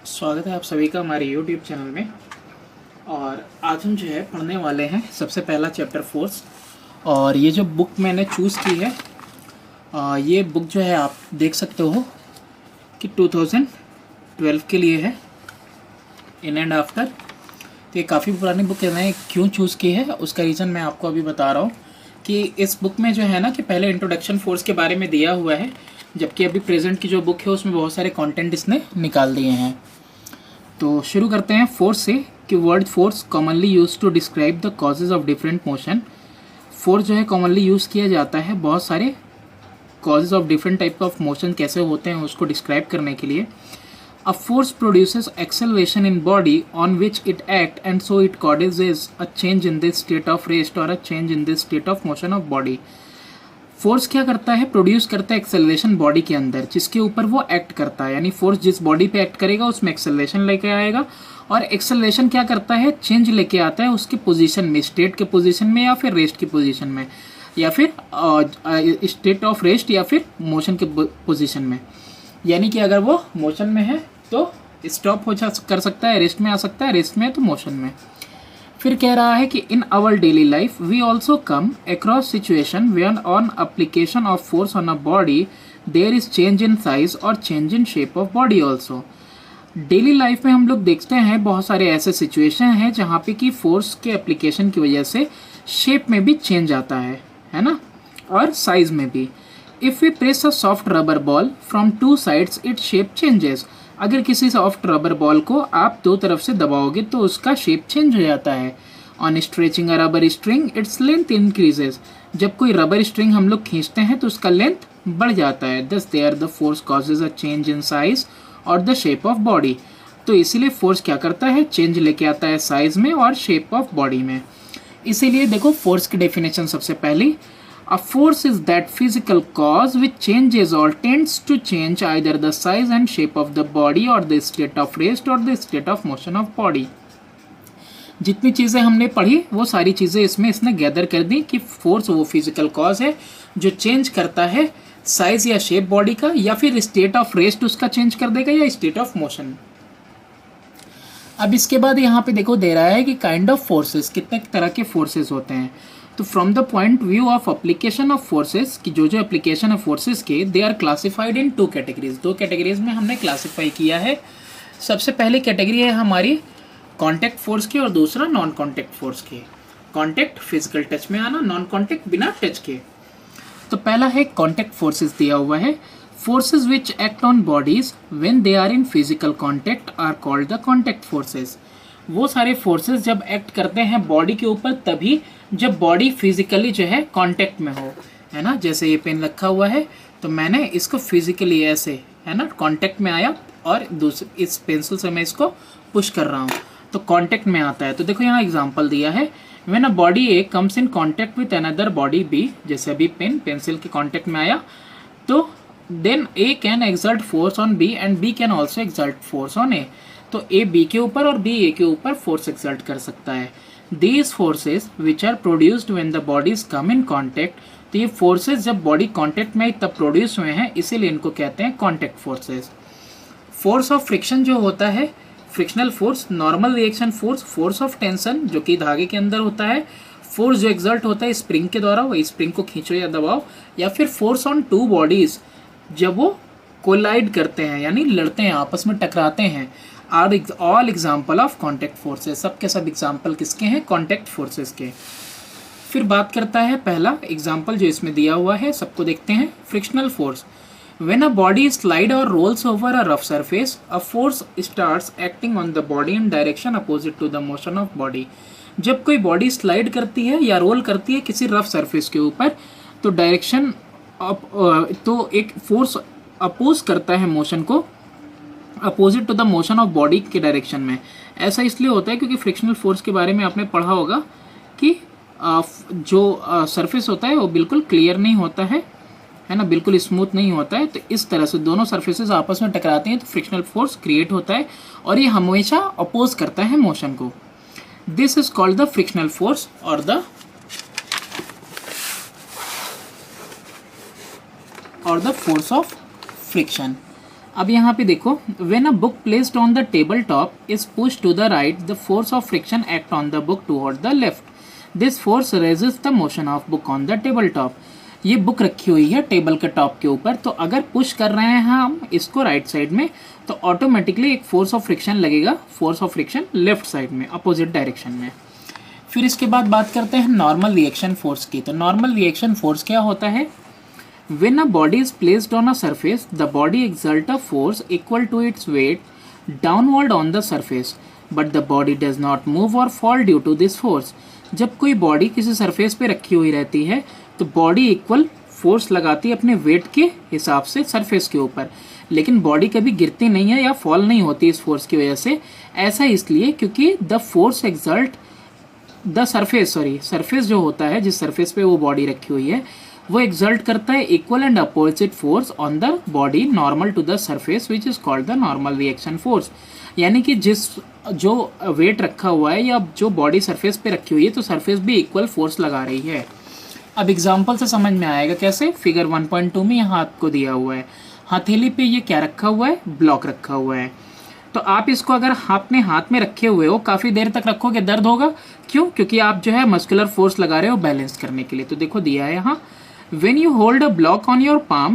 स्वागत है आप सभी का हमारे YouTube चैनल में। और आज हम जो है पढ़ने वाले हैं सबसे पहला चैप्टर फोर्स। और ये जो बुक मैंने चूज़ की है ये बुक जो है आप देख सकते हो कि 2012 के लिए है, इन एंड आफ्टर। तो ये काफ़ी पुरानी बुक है। मैंने क्यों चूज़ की है उसका रीज़न मैं आपको अभी बता रहा हूँ कि इस बुक में जो है ना कि पहले इंट्रोडक्शन फोर्स के बारे में दिया हुआ है, जबकि अभी प्रेजेंट की जो बुक है उसमें बहुत सारे कंटेंट इसने निकाल दिए हैं। तो शुरू करते हैं फोर्स से कि word force commonly use to describe the causes of different motion. Force जो है कॉमनली यूज़ किया जाता है बहुत सारे causes of different type of motion कैसे होते हैं उसको डिस्क्राइब करने के लिए। A force produces acceleration in body on which it act and so it causes a change in this state of rest और a change in this state of motion of body. Force क्या करता है? Produce करता है acceleration body के अंदर जिसके ऊपर वो एक्ट करता है, यानी फोर्स जिस बॉडी पे एक्ट करेगा उसमें एक्सेलरेशन लेके आएगा। और एक्सेलरेशन क्या करता है? चेंज लेके आता है उसकी पोजीशन में, स्टेट के पोजीशन में या फिर रेस्ट की पोजीशन में, या फिर स्टेट ऑफ रेस्ट या फिर मोशन के पोजीशन में। यानी कि अगर वो मोशन में है तो स्टॉप हो कर सकता है, रेस्ट में आ सकता है, रेस्ट में है तो मोशन में। फिर कह रहा है कि in our daily life we also come across situation where on application of force on a body there is change in size और change in shape of body also. Daily life में हम लोग देखते हैं बहुत सारे ऐसे सिचुएशन हैं जहाँ पे कि फोर्स के एप्लीकेशन की वजह से शेप में भी चेंज आता है ना, और साइज में भी। If we press a soft rubber ball from two sides it shape changes. अगर किसी सॉफ्ट रबर बॉल को आप दो तरफ से दबाओगे तो उसका शेप चेंज हो जाता है। On stretching a rubber string its length increases. जब कोई रबर स्ट्रिंग हम लोग खींचते हैं तो उसका लेंथ बढ़ जाता है। Thus there the force causes a change in size और द शेप ऑफ बॉडी। तो इसीलिए फोर्स क्या करता है? चेंज लेके आता है साइज में और शेप ऑफ बॉडी में। इसीलिए देखो फोर्स की डेफिनेशन सबसे पहली, a force is that physical cause which changes or tends to change either the size and shape of the body or the state of rest or the state of motion of body। जितनी चीज़ें हमने पढ़ी वो सारी चीज़ें इसमें इसने gather कर दी कि फोर्स वो फिजिकल कॉज है जो चेंज करता है साइज या शेप बॉडी का, या फिर स्टेट ऑफ रेस्ट उसका चेंज कर देगा, या स्टेट ऑफ मोशन। अब इसके बाद यहाँ पे देखो दे रहा है कि काइंड ऑफ फोर्सेस, कितने तरह के फोर्सेस होते हैं। तो from the point view of application of forces, कि जो एप्लीकेशन है फोर्सेस के, they are classified in two categories. दो कैटेगरीज में हमने क्लासिफाई किया है। सबसे पहली कैटेगरी है हमारी कॉन्टैक्ट फोर्स की और दूसरा नॉन कॉन्टैक्ट फोर्स की। कॉन्टैक्ट फिजिकल टच में आना, नॉन कॉन्टैक्ट बिना टच के। तो पहला है कॉन्टैक्ट फोर्सेस दिया हुआ है। Forces which act on bodies when they are in physical contact are called the contact forces. वो सारे फोर्सेस जब एक्ट करते हैं बॉडी के ऊपर तभी जब बॉडी फिजिकली जो है कांटेक्ट में हो, है ना। जैसे ये पेन रखा हुआ है तो मैंने इसको फिजिकली ऐसे, है ना, कांटेक्ट में आया और दूसरे इस पेंसिल से मैं इसको पुश कर रहा हूँ तो कांटेक्ट में आता है। तो देखो यहाँ एग्जांपल दिया है, when a body A comes in contact with another body B. जैसे अभी पेन पेंसिल के कांटेक्ट में आया तो then A can exert force on B and B can also exert force on A. तो ए बी के ऊपर और बी ए के ऊपर फोर्स एक्सर्ट कर सकता है। These forces which are produced when the bodies come in contact, तो ये फोर्सेस जब बॉडी कांटेक्ट में तब प्रोड्यूस हुए हैं, इसीलिए इनको कहते हैं contact forces. Force of friction जो होता है, frictional force, normal reaction force, force of tension जो कि धागे के अंदर होता है, फोर्स जो एक्सर्ट होता है स्प्रिंग के द्वारा, वही स्प्रिंग को खींचो या दबाओ, या फिर फोर्स ऑन टू बॉडीज जब वो कोलाइड करते हैं यानी लड़ते हैं, आपस में टकराते हैं, are all example of contact forces. सब के सब एग्जाम्पल किसके हैं? कॉन्टैक्ट फोर्सेस के। फिर बात करता है पहला एग्जाम्पल जो इसमें दिया हुआ है, सबको देखते हैं। Frictional force, when a body slide और rolls over a rough surface a force starts acting on the body in direction opposite to the motion of body. जब कोई बॉडी स्लाइड करती है या रोल करती है किसी रफ सरफेस के ऊपर तो डायरेक्शन तो एक फोर्स अपोज करता है मोशन को, opposite to the motion of body के डायरेक्शन में। ऐसा इसलिए होता है क्योंकि फ्रिक्शनल फोर्स के बारे में आपने पढ़ा होगा कि जो सरफेस होता है वो बिल्कुल क्लियर नहीं होता है ना, बिल्कुल स्मूथ नहीं होता है। तो इस तरह से दोनों सरफेसेस आपस में टकराते हैं तो फ्रिक्शनल फोर्स क्रिएट होता है और ये हमेशा अपोज करता है मोशन को। This is called the frictional force और द फोर्स ऑफ फ्रिक्शन। अब यहाँ पे देखो, when a book placed on the table top is push to the right, the force of friction act on the book toward the left. This force resist the motion of book on the table top. ये book रखी हुई है table के top के ऊपर, तो अगर push कर रहे हैं हम इसको राइट साइड में, तो ऑटोमेटिकली एक फोर्स ऑफ फ्रिक्शन लगेगा, force of friction left side में, अपोजिट डायरेक्शन में। फिर इसके बाद बात करते हैं नॉर्मल रिएक्शन फोर्स की। तो नॉर्मल रिएक्शन फोर्स क्या होता है? When a body is placed on a surface, the body exerts a force equal to its weight downward on the surface, but the body does not move or fall due to this force. जब कोई body किसी surface पे रखी हुई रहती है तो body equal force लगाती है अपने वेट के हिसाब से सरफेस के ऊपर, लेकिन बॉडी कभी गिरती नहीं है या फॉल नहीं होती इस फोर्स की वजह से। ऐसा इसलिए क्योंकि the force exert the surface जो होता है, जिस सरफेस पे वो बॉडी रखी हुई है, वो एक्सर्ट करता है equal and opposite force on the body normal to the surface, which is called the normal reaction force. यानी कि जो वेट रखा हुआ है या जो बॉडी सरफेस पे रखी हुई है, तो सरफेस भी इक्वल फोर्स लगा रही है। अब एग्जांपल से समझ में आएगा कैसे। फिगर 1.2 में यहाँ आपको दिया हुआ है, हथेली पे ये क्या रखा हुआ है? ब्लॉक रखा हुआ है। तो आप इसको अगर अपने हाथ में रखे हुए हो, काफ़ी देर तक रखोगे, दर्द होगा। क्यों? क्योंकि आप जो है मस्कुलर फोर्स लगा रहे हो बैलेंस करने के लिए। तो देखो दिया है यहाँ, when you hold a block on your palm,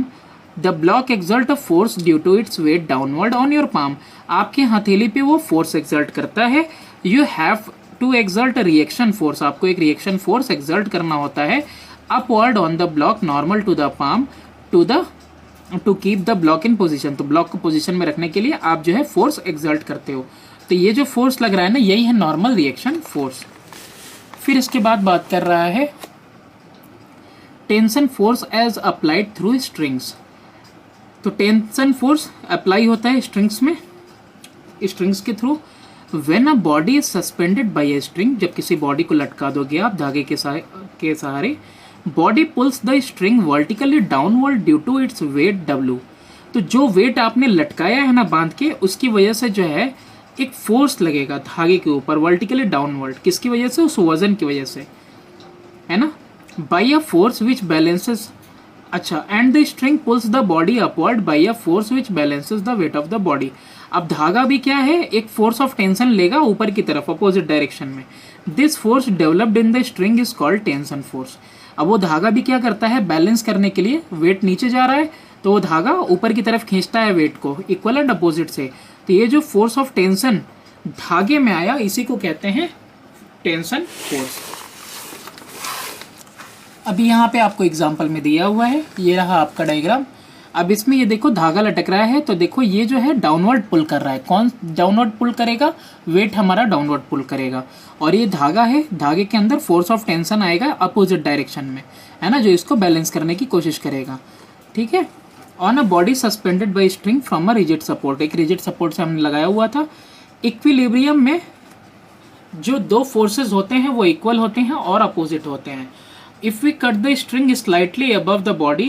the block exert a force due to its weight downward on your palm. आपके हथेली पे वो फोर्स एक्सर्ट करता है। You have to exert a reaction force. आपको एक रिएक्शन फोर्स एक्सर्ट करना होता है upward on the block normal to the palm to keep the block in position. तो ब्लॉक को पोजीशन में रखने के लिए आप जो है फोर्स एक्सर्ट करते हो। तो ये जो फोर्स लग रहा है ना, यही है नॉर्मल रिएक्शन फोर्स। फिर इसके बाद बात कर रहा है tension force as applied through strings. तो टेंशन फोर्स अप्लाई होता है स्ट्रिंग्स में, स्ट्रिंग्स के थ्रू। When a body is suspended by a string, जब किसी बॉडी को लटका दोगे आप धागे के सहारे, body pulls the string vertically downward due to its weight W। तो जो वेट आपने लटकाया है ना बांध के, उसकी वजह से जो है एक फोर्स लगेगा धागे के ऊपर वर्टिकली डाउनवर्ड। किसकी वजह से? उस वजन की वजह से, है ना। by a force which balances, अच्छा, and the string pulls the body upward by a force which balances the weight of the body। अब धागा भी क्या है? एक फोर्स ऑफ टेंशन लेगा ऊपर की तरफ, अपोजिट डायरेक्शन में। This force developed in the string is called tension force. अब वो धागा भी क्या करता है? बैलेंस करने के लिए, वेट नीचे जा रहा है तो वो धागा ऊपर की तरफ खींचता है वेट को इक्वल एंड अपोजिट से। तो ये जो फोर्स ऑफ टेंशन धागे में आया, इसी को कहते हैं टेंशन फोर्स। अभी यहाँ पे आपको एग्जाम्पल में दिया हुआ है, ये रहा आपका डायग्राम। अब इसमें ये देखो धागा लटक रहा है, तो देखो ये जो है डाउनवर्ड पुल कर रहा है। कौन डाउनवर्ड पुल करेगा? वेट हमारा डाउनवर्ड पुल करेगा। और ये धागा है, धागे के अंदर फोर्स ऑफ टेंशन आएगा अपोजिट डायरेक्शन में, है ना, जो इसको बैलेंस करने की कोशिश करेगा। ठीक है। On a body suspended by string from a rigid support, एक रिजिड सपोर्ट से हमने लगाया हुआ था। इक्विलिब्रियम में जो दो फोर्सेज होते हैं वो इक्वल होते हैं और अपोजिट होते हैं। If we cut the string slightly above the body,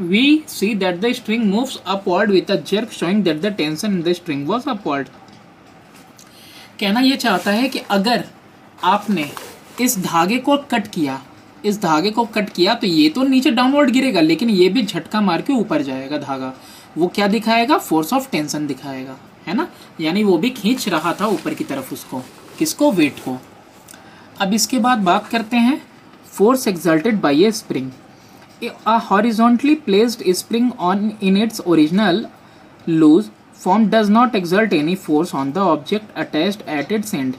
we see that the string moves upward with a jerk, showing that the tension in the string was upward. कहना ये चाहता है कि अगर आपने इस धागे को कट किया, तो ये तो नीचे डाउनवर्ड गिरेगा, लेकिन ये भी झटका मार के ऊपर जाएगा धागा। वो क्या दिखाएगा? फोर्स ऑफ टेंशन दिखाएगा, है ना। यानी वो भी खींच रहा था ऊपर की तरफ उसको, किसको? वेट को। अब इसके बाद बात करते हैं force exerted by a spring. A horizontally placed spring in its original loose form does not exert any force on the object attached at its end.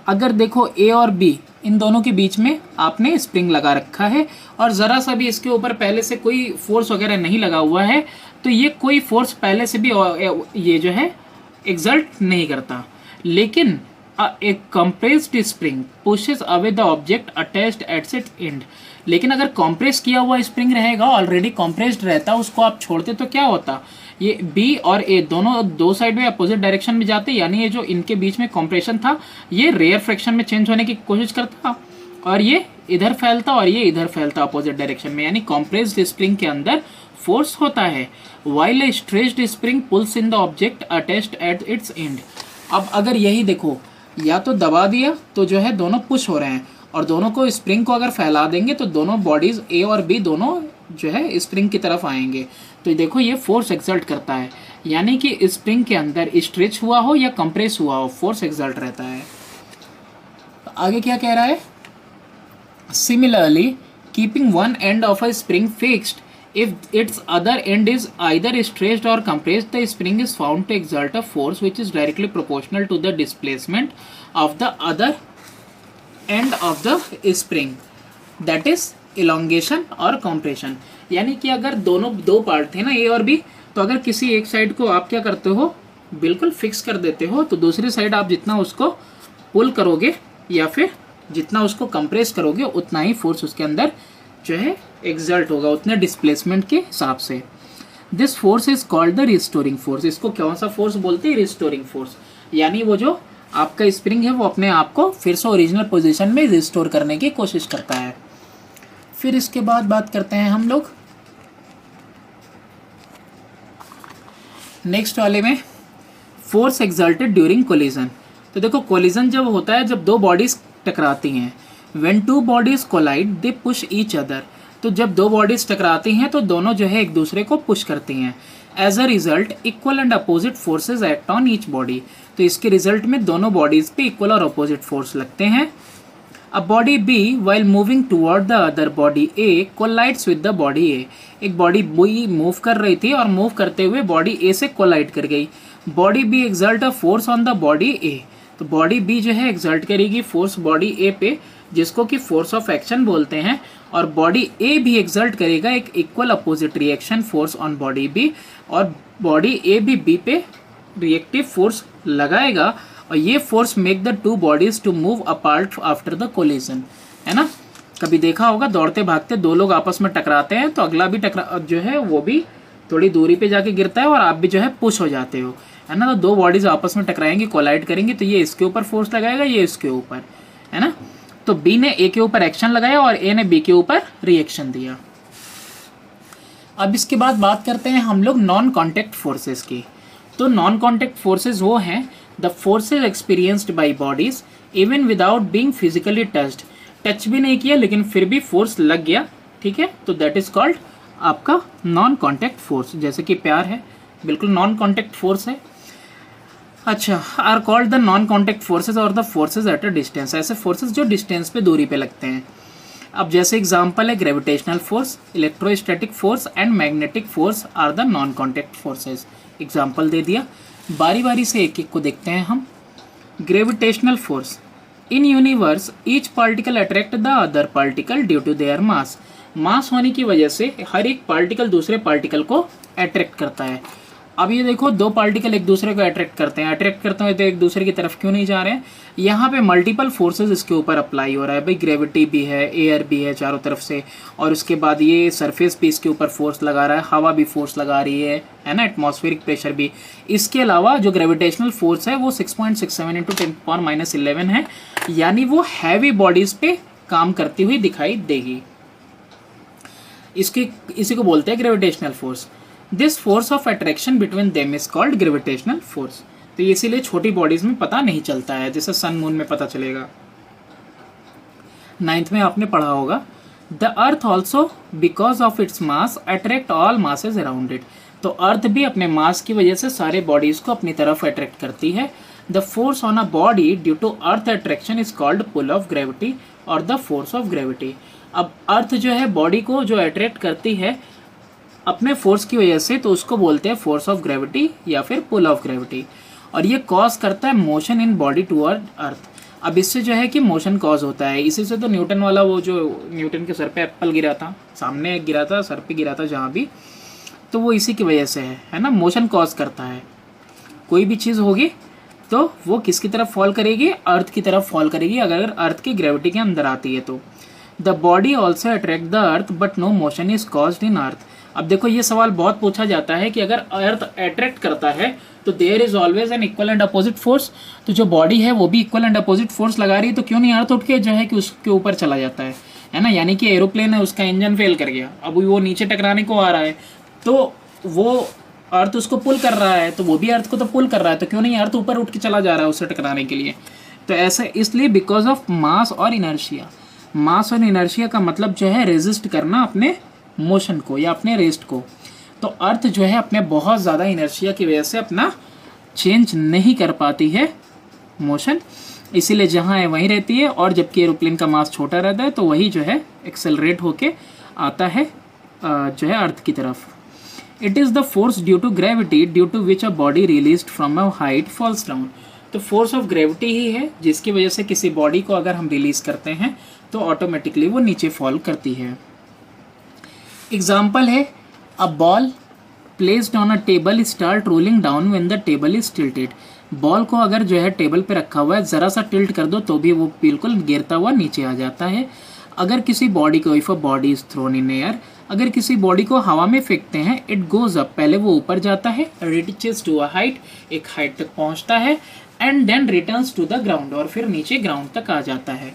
अगर देखो A और B इन दोनों के बीच में आपने स्प्रिंग लगा रखा है और ज़रा सा भी इसके ऊपर पहले से कोई फोर्स वगैरह नहीं लगा हुआ है, तो ये कोई फोर्स पहले से भी ये जो है एक्सर्ट नहीं करता। लेकिन a compressed spring pushes away the object attached at its end। लेकिन अगर कॉम्प्रेस किया हुआ स्प्रिंग रहेगा, ऑलरेडी कॉम्प्रेस्ड रहता, उसको आप छोड़ते तो क्या होता? ये B और A दोनों दो साइड में अपोजिट डायरेक्शन में जाते, यानी ये जो इनके बीच में कॉम्प्रेशन था ये रेयर फ्रैक्शन में चेंज होने की कोशिश करता और ये इधर फैलता और ये इधर फैलता अपोजिट डायरेक्शन में। यानी कॉम्प्रेस्ड स्प्रिंग के अंदर फोर्स होता है, while a stretched spring pulls in the object attached at its end। अब अगर यही देखो, या तो दबा दिया तो जो है दोनों पुश हो रहे हैं, और दोनों को स्प्रिंग को अगर फैला देंगे तो दोनों बॉडीज A और B दोनों जो है स्प्रिंग की तरफ आएंगे। तो देखो ये फोर्स एक्सर्ट करता है। यानी कि स्प्रिंग के अंदर स्ट्रेच हुआ हो या कंप्रेस हुआ हो, फोर्स एक्सर्ट रहता है। तो आगे क्या कह रहा है, similarly keeping one end of a spring fixed, if its other end is either stretched or compressed, the spring is found to exert a force which is directly proportional to the displacement of the other end of the spring, that is elongation और compression। यानी कि अगर दोनों दो part थे ना ए और B, तो अगर किसी एक साइड को आप क्या करते हो, बिल्कुल फिक्स कर देते हो, तो दूसरी साइड आप जितना उसको पुल करोगे या फिर जितना उसको कंप्रेस करोगे उतना ही फोर्स उसके अंदर जो है एक्सर्ट होगा, उतने डिस्प्लेसमेंट के हिसाब से। This force is called the restoring force. इसको कौन सा फोर्स बोलते हैं, रिस्टोरिंग फोर्स। यानी वो जो आपका स्प्रिंग है वो अपने आप को फिर से ओरिजिनल पोजीशन में रिस्टोर करने की कोशिश करता है। फिर इसके बाद बात करते हैं हम लोग नेक्स्ट वाले में, फोर्स एक्सर्टेड ड्यूरिंग कोलिजन। तो देखो कोलिजन जब होता है, जब दो बॉडीज टकराती हैं, when two bodies collide they push each other. तो जब दो बॉडीज टकराती हैं तो दोनों जो है एक दूसरे को पुश करती हैं। As a result equal and opposite forces act on each body. तो इसके रिजल्ट में दोनों बॉडीज पे इक्वल और अपोजिट फोर्स लगते हैं। A body B while moving toward the other body A collides with the body A. एक body B move कर रही थी और मूव करते हुए बॉडी ए से कोलाइड कर गई। Body B exert a force on the body A. तो बॉडी बी जो है एक्सर्ट करेगी फोर्स बॉडी ए पे, जिसको कि फोर्स ऑफ एक्शन बोलते हैं, और बॉडी ए भी एक्सर्ट करेगा एक equal opposite reaction force on body B, और बॉडी ए भी बी पे रिएक्टिव फोर्स लगाएगा, और ये force make the two bodies to move apart after the collision. है ना, कभी देखा होगा दौड़ते भागते दो लोग आपस में टकराते हैं तो अगला भी टकरा जो है वो भी थोड़ी दूरी पे जाके गिरता है और आप भी जो है पुश हो जाते हो, है ना। तो दो बॉडीज आपस में टकराएंगी, कोलाइड करेंगी, तो ये इसके ऊपर फोर्स लगाएगा, ये इसके ऊपर, है ना। तो बी ने ए के ऊपर एक्शन लगाया और ए ने बी के ऊपर रिएक्शन दिया। अब इसके बाद बात करते हैं हम लोग नॉन कॉन्टेक्ट फोर्सेस की। तो नॉन कॉन्टेक्ट फोर्सेस वो हैं the forces experienced bye bodies even without being physically touched. Touch भी नहीं किया लेकिन फिर भी फोर्स लग गया, ठीक है, तो दैट इज कॉल्ड आपका नॉन कॉन्टेक्ट फोर्स। जैसे कि प्यार है, बिल्कुल नॉन कॉन्टेक्ट फोर्स है। अच्छा, are called the non contact forces और the forces at a distance. ऐसे फोर्सेज जो डिस्टेंस पे दूरी पे लगते हैं। अब जैसे एग्जांपल है gravitational force, electrostatic force and magnetic force are the non contact forces. Example दे दिया, बारी बारी से एक एक को देखते हैं हम। Gravitational force, in universe each particle attract the other particle due to their mass. Mass होने की वजह से हर एक पार्टिकल दूसरे पार्टिकल को अट्रैक्ट करता है। अब ये देखो दो पार्टिकल एक दूसरे को अट्रैक्ट करते हैं, अट्रैक्ट करते हैं तो एक दूसरे की तरफ क्यों नहीं जा रहे हैं। यहाँ पे मल्टीपल फोर्सेस इसके ऊपर अप्लाई हो रहा है भाई, ग्रेविटी भी है, एयर भी है चारों तरफ से, और उसके बाद ये सरफेस भी इसके ऊपर फोर्स लगा रहा है, हवा भी फोर्स लगा रही है ना, एटमॉस्फेरिक प्रेशर भी। इसके अलावा जो ग्रेविटेशनल फोर्स है वो 6.67 × 10⁻11 है, यानी वो हैवी बॉडीज पे काम करती हुई दिखाई देगी। इसी को बोलते हैं gravitational force. This force of attraction between them is called gravitational force. तो इसीलिए छोटी बॉडीज में पता नहीं चलता है, जैसे सन मून में पता चलेगा। 9th में आपने पढ़ा होगा, the earth also because of its mass attract all masses around it. तो अर्थ भी अपने मास की वजह से सारे बॉडीज को अपनी तरफ अट्रैक्ट करती है। The force on a body due to earth attraction is called pull of gravity और द फोर्स ऑफ ग्रेविटी। अब अर्थ जो है बॉडी को जो अट्रैक्ट करती है अपने फोर्स की वजह से, तो उसको बोलते हैं फोर्स ऑफ ग्रेविटी या फिर पुल ऑफ ग्रेविटी, और ये कॉज करता है मोशन इन बॉडी टुवर्ड अर्थ। अब इससे जो है कि मोशन कॉज होता है, इसी से तो न्यूटन वाला वो जो न्यूटन के सर पे एप्पल गिरा था, सामने गिरा था, सर पे गिरा था जहाँ भी, तो वो इसी की वजह से है ना, मोशन कॉज करता है। कोई भी चीज़ होगी तो वो किसकी तरफ फॉल करेगी, अर्थ की तरफ फॉल करेगी, अगर अर्थ की ग्रेविटी के अंदर आती है तो। The body also attract the earth but no motion is caused in earth. अब देखो ये सवाल बहुत पूछा जाता है कि अगर अर्थ अट्रैक्ट करता है तो there is always an equal and opposite force. तो जो बॉडी है वो भी इक्वल एंड अपोजिट फोर्स लगा रही है, तो क्यों नहीं अर्थ उठ के जो है कि उसके ऊपर चला जाता है ना। यानी कि एरोप्लेन है, उसका इंजन फेल कर गया, अब वो नीचे टकराने को आ रहा है, तो वो अर्थ उसको पुल कर रहा है, तो वो भी अर्थ को तो पुल कर रहा है, तो क्यों नहीं अर्थ ऊपर उठ के चला जा रहा है उससे टकराने के लिए। तो ऐसा इसलिए बिकॉज ऑफ मास और इनर्शिया। मास और इनर्शिया का मतलब जो है रेजिस्ट करना अपने मोशन को या अपने रेस्ट को। तो अर्थ जो है अपने बहुत ज़्यादा इनर्शिया की वजह से अपना चेंज नहीं कर पाती है मोशन, इसीलिए जहाँ है वहीं रहती है, और जबकि एरोप्लेन का मास छोटा रहता है तो वही जो है एक्सेलरेट होके आता है जो है अर्थ की तरफ। It is the force due to gravity due to which a body released from a height falls down. तो फोर्स ऑफ ग्रेविटी ही है जिसकी वजह से किसी बॉडी को अगर हम रिलीज करते हैं तो ऑटोमेटिकली वो नीचे फॉल करती है। एग्जाम्पल है, a ball placed on a table start rolling down when the table is tilted. Ball को अगर जो है टेबल पे रखा हुआ है, ज़रा सा टिल्ट कर दो तो भी वो बिल्कुल गिरता हुआ नीचे आ जाता है। अगर किसी बॉडी को, if a body is thrown in air, अगर किसी बॉडी को हवा में फेंकते हैं, इट गोज अप, पहले वो ऊपर जाता है, रीचेस टू अ हाइट, एक हाइट तक पहुंचता है, and then returns to the ground, और फिर नीचे ग्राउंड तक आ जाता है।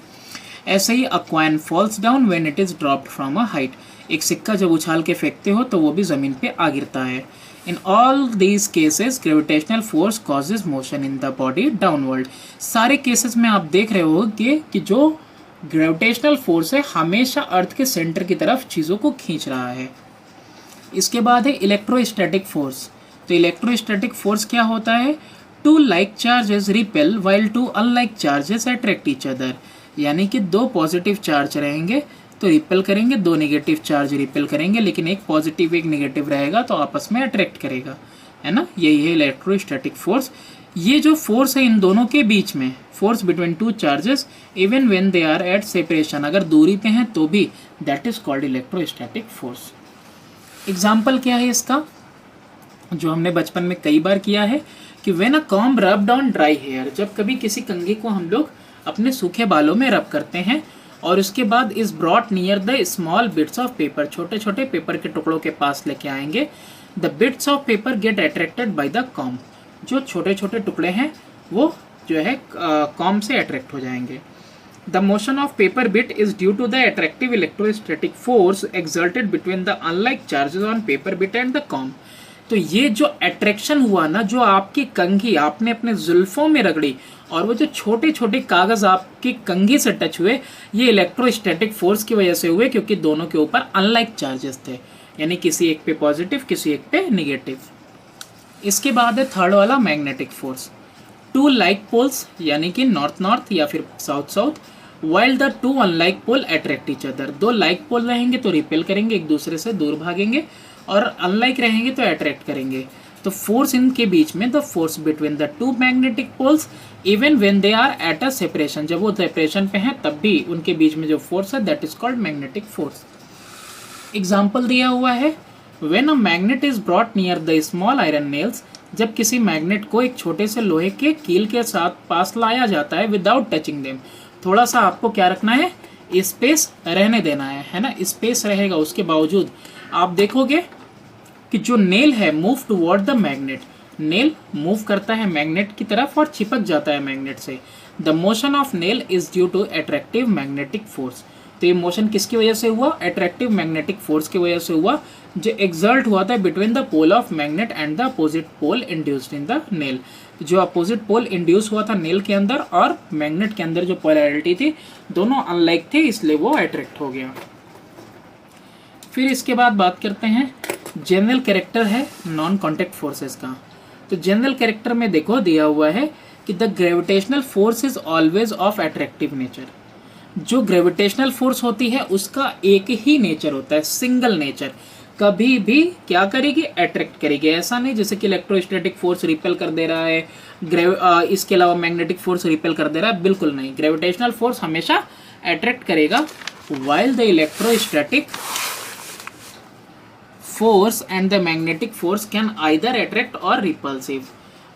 ऐसे ही a coin falls down when it is dropped from a height, एक सिक्का जब उछाल के फेंकते हो तो वो भी ज़मीन पे आ गिरता है। In all these cases gravitational force causes motion in the body downward. सारे केसेस में आप देख रहे हो कि जो ग्रेविटेशनल फोर्स है हमेशा अर्थ के सेंटर की तरफ चीज़ों को खींच रहा है। इसके बाद है इलेक्ट्रोस्टैटिक फोर्स। तो इलेक्ट्रोस्टैटिक फोर्स क्या होता है? Two like charges repel while two unlike charges attract each other, यानी कि दो पॉजिटिव चार्ज रहेंगे तो रिपेल करेंगे, दो नेगेटिव चार्ज रिपेल करेंगे, लेकिन एक पॉजिटिव एक नेगेटिव रहेगा तो आपस में अट्रैक्ट करेगा, है ना। यही है इलेक्ट्रोस्टैटिक फोर्स। ये जो फोर्स है इन दोनों के बीच में, force between two charges even when they are at separation, अगर दूरी पे हैं तो भी, that is called electrostatic force. Example क्या है इसका, जो हमने बचपन में कई बार किया है कि when a comb rubbed on dry hair, जब कभी किसी कंघी को हम लोग अपने सूखे बालों में रब करते हैं और उसके बाद is brought near the small bits of paper, छोटे छोटे पेपर के टुकड़ों के पास लेके आएंगे, the bits of paper get attracted by the comb, जो छोटे छोटे टुकड़े हैं वो जो है कॉम्ब से अट्रैक्ट हो जाएंगे। The motion of paper bit is due to the attractive electrostatic force exerted between the unlike charges on paper bit and the comb. तो ये जो अट्रैक्शन हुआ ना, जो आपकी कंघी आपने अपने जुल्फों में रगड़ी और वो जो छोटे छोटे कागज आपकी कंघी से टच हुए, ये इलेक्ट्रोस्टैटिक फोर्स की वजह से हुए, क्योंकि दोनों के ऊपर अनलाइक चार्जेस थे, यानी किसी एक पे पॉजिटिव किसी एक पे निगेटिव। इसके बाद है थर्ड वाला magnetic force. Two like poles, यानी कि नॉर्थ नॉर्थ या फिर south south, while the two unlike pole attract each other. दो लाइक पोल रहेंगे तो रिपेल करेंगे, एक दूसरे से दूर भागेंगे, और अनलाइक रहेंगे तो अट्रैक्ट करेंगे। तो फोर्स इनके बीच में, the force between the two magnetic poles even when they are at a separation, जब वो सेपरेशन पे हैं तब भी उनके बीच में जो फोर्स है that is called magnetic force. Example दिया हुआ है, when a magnet is brought near the small iron nails, जब किसी मैग्नेट को एक छोटे से लोहे के कील के साथ पास लाया जाता है विदाउट टचिंग देम, थोड़ा सा आपको क्या रखना है, स्पेस रहने देना है ना, स्पेस रहेगा उसके बावजूद आप देखोगे कि जो नेल है move toward the magnet, nail move करता है मैग्नेट की तरफ और चिपक जाता है मैग्नेट से। The motion of nail is due to attractive magnetic force. तो ये मोशन किसकी वजह से हुआ? अट्रैक्टिव मैग्नेटिक फोर्स की वजह से हुआ, जो एक्सर्ट हुआ था between the pole of magnet and the opposite pole induced in the nail. जो अपोजिट पोल इंड्यूस हुआ था नेल के अंदर और मैग्नेट के अंदर जो पोलैरिटी थी, दोनों अनलाइक थे, इसलिए वो अट्रैक्ट हो गया। फिर इसके बाद बात करते हैं जनरल कैरेक्टर है नॉन कॉन्टैक्ट फोर्सेस का। तो जनरल कैरेक्टर में देखो दिया हुआ है कि the gravitational force is always of attractive nature. जो ग्रेविटेशनल फोर्स होती है उसका एक ही नेचर होता है, सिंगल नेचर, कभी भी क्या करेगी, अट्रैक्ट करेगी। ऐसा नहीं जैसे कि इलेक्ट्रोस्टैटिक फोर्स रिपेल कर दे रहा है, इसके अलावा मैग्नेटिक फोर्स रिपेल कर दे रहा है, बिल्कुल नहीं। ग्रेविटेशनल फोर्स हमेशा अट्रैक्ट करेगा, while the electrostatic force and the magnetic force can either attract और रिपल्सिव।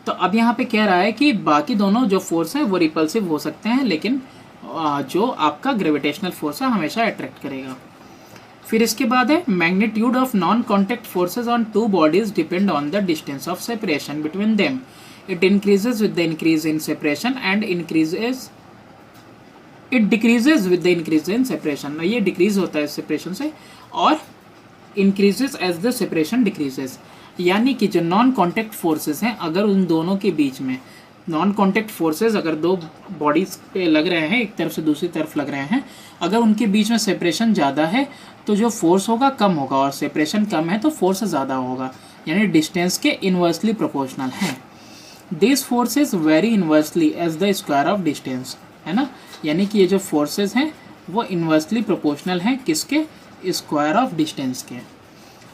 तो अब यहाँ पे कह रहा है कि बाकी दोनों जो फोर्स हैं वो रिपल्सिव हो सकते हैं, लेकिन जो आपका ग्रेविटेशनल फोर्स है हमेशा अट्रैक्ट करेगा। फिर इसके बाद है magnitude of non contact forces on two bodies depend on the distance of separation between them. It increases with the increase in separation and it decreases with the increase in separation. ये decrease होता है separation से और increases as the separation decreases. यानी कि जो non contact forces हैं, अगर उन दोनों के बीच में नॉन कॉन्टैक्ट फोर्सेस अगर दो बॉडीज पे लग रहे हैं, एक तरफ से दूसरी तरफ लग रहे हैं, अगर उनके बीच में सेपरेशन ज़्यादा है तो जो फोर्स होगा कम होगा, और सेपरेशन कम है तो फोर्स ज़्यादा होगा, यानी डिस्टेंस के इन्वर्सली प्रोपोर्शनल हैं। This forces vary inversely as the square of distance, है ना, यानी कि ये जो फोर्सेस हैं वो इन्वर्सली प्रोपोर्शनल हैं किसके, स्क्वायर ऑफ डिस्टेंस के।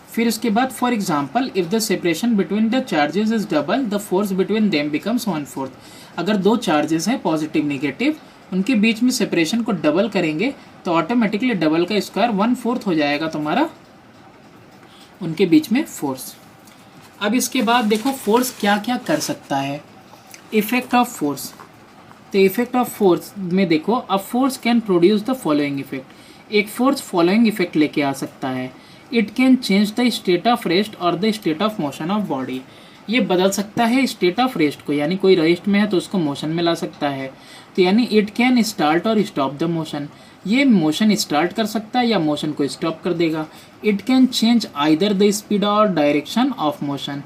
फिर उसके बाद for example if the separation between the charges is double the force between them becomes 1/4। अगर दो चार्जेस हैं पॉजिटिव नेगेटिव, उनके बीच में सेपरेशन को डबल करेंगे तो ऑटोमेटिकली डबल का स्क्वायर 1/4 हो जाएगा तुम्हारा उनके बीच में फोर्स। अब इसके बाद देखो फोर्स क्या क्या कर सकता है। इफेक्ट ऑफ फोर्स, तो इफेक्ट ऑफ फोर्स में देखो, a force can produce the following effect. एक फोर्स फॉलोइंग इफेक्ट लेके आ सकता है। It can change the state of rest और the state of motion of body. ये बदल सकता है स्टेट ऑफ रेस्ट को, यानी कोई रेस्ट में है तो उसको मोशन में ला सकता है। तो यानी इट कैन स्टार्ट और स्टॉप द मोशन, ये मोशन स्टार्ट कर सकता है या मोशन को स्टॉप कर देगा। It can change either the speed और डायरेक्शन ऑफ मोशन,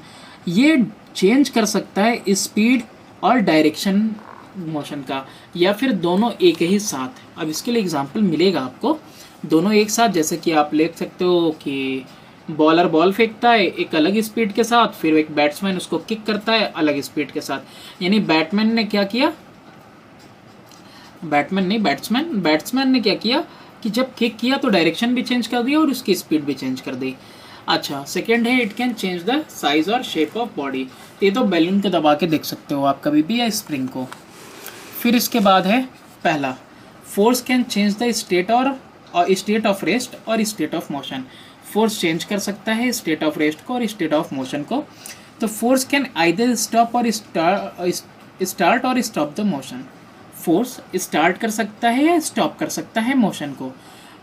ये चेंज कर सकता है स्पीड और डायरेक्शन मोशन का, या फिर दोनों एक ही साथ। अब इसके लिए एग्जांपल मिलेगा आपको, दोनों एक साथ, जैसे कि आप ले सकते हो कि बॉलर बॉल फेंकता है एक अलग स्पीड के साथ, फिर एक बैट्समैन उसको किक करता है अलग स्पीड के साथ। यानी बैट्समैन ने क्या किया कि जब किक किया तो डायरेक्शन भी चेंज कर दिया और उसकी स्पीड भी चेंज कर दी। अच्छा, सेकेंड है it can change the size और शेप ऑफ बॉडी। ये तो बैलून को दबा के देख सकते हो आप कभी भी, या स्प्रिंग को। फिर इसके बाद है पहला, force can change the state of rest और state of motion. Force change कर सकता है स्टेट ऑफ रेस्ट को और स्टेट ऑफ मोशन को। तो फोर्स कैन आइदर स्टॉप और स्टार्ट और stop the motion. Force start कर सकता है या स्टॉप कर सकता है मोशन को।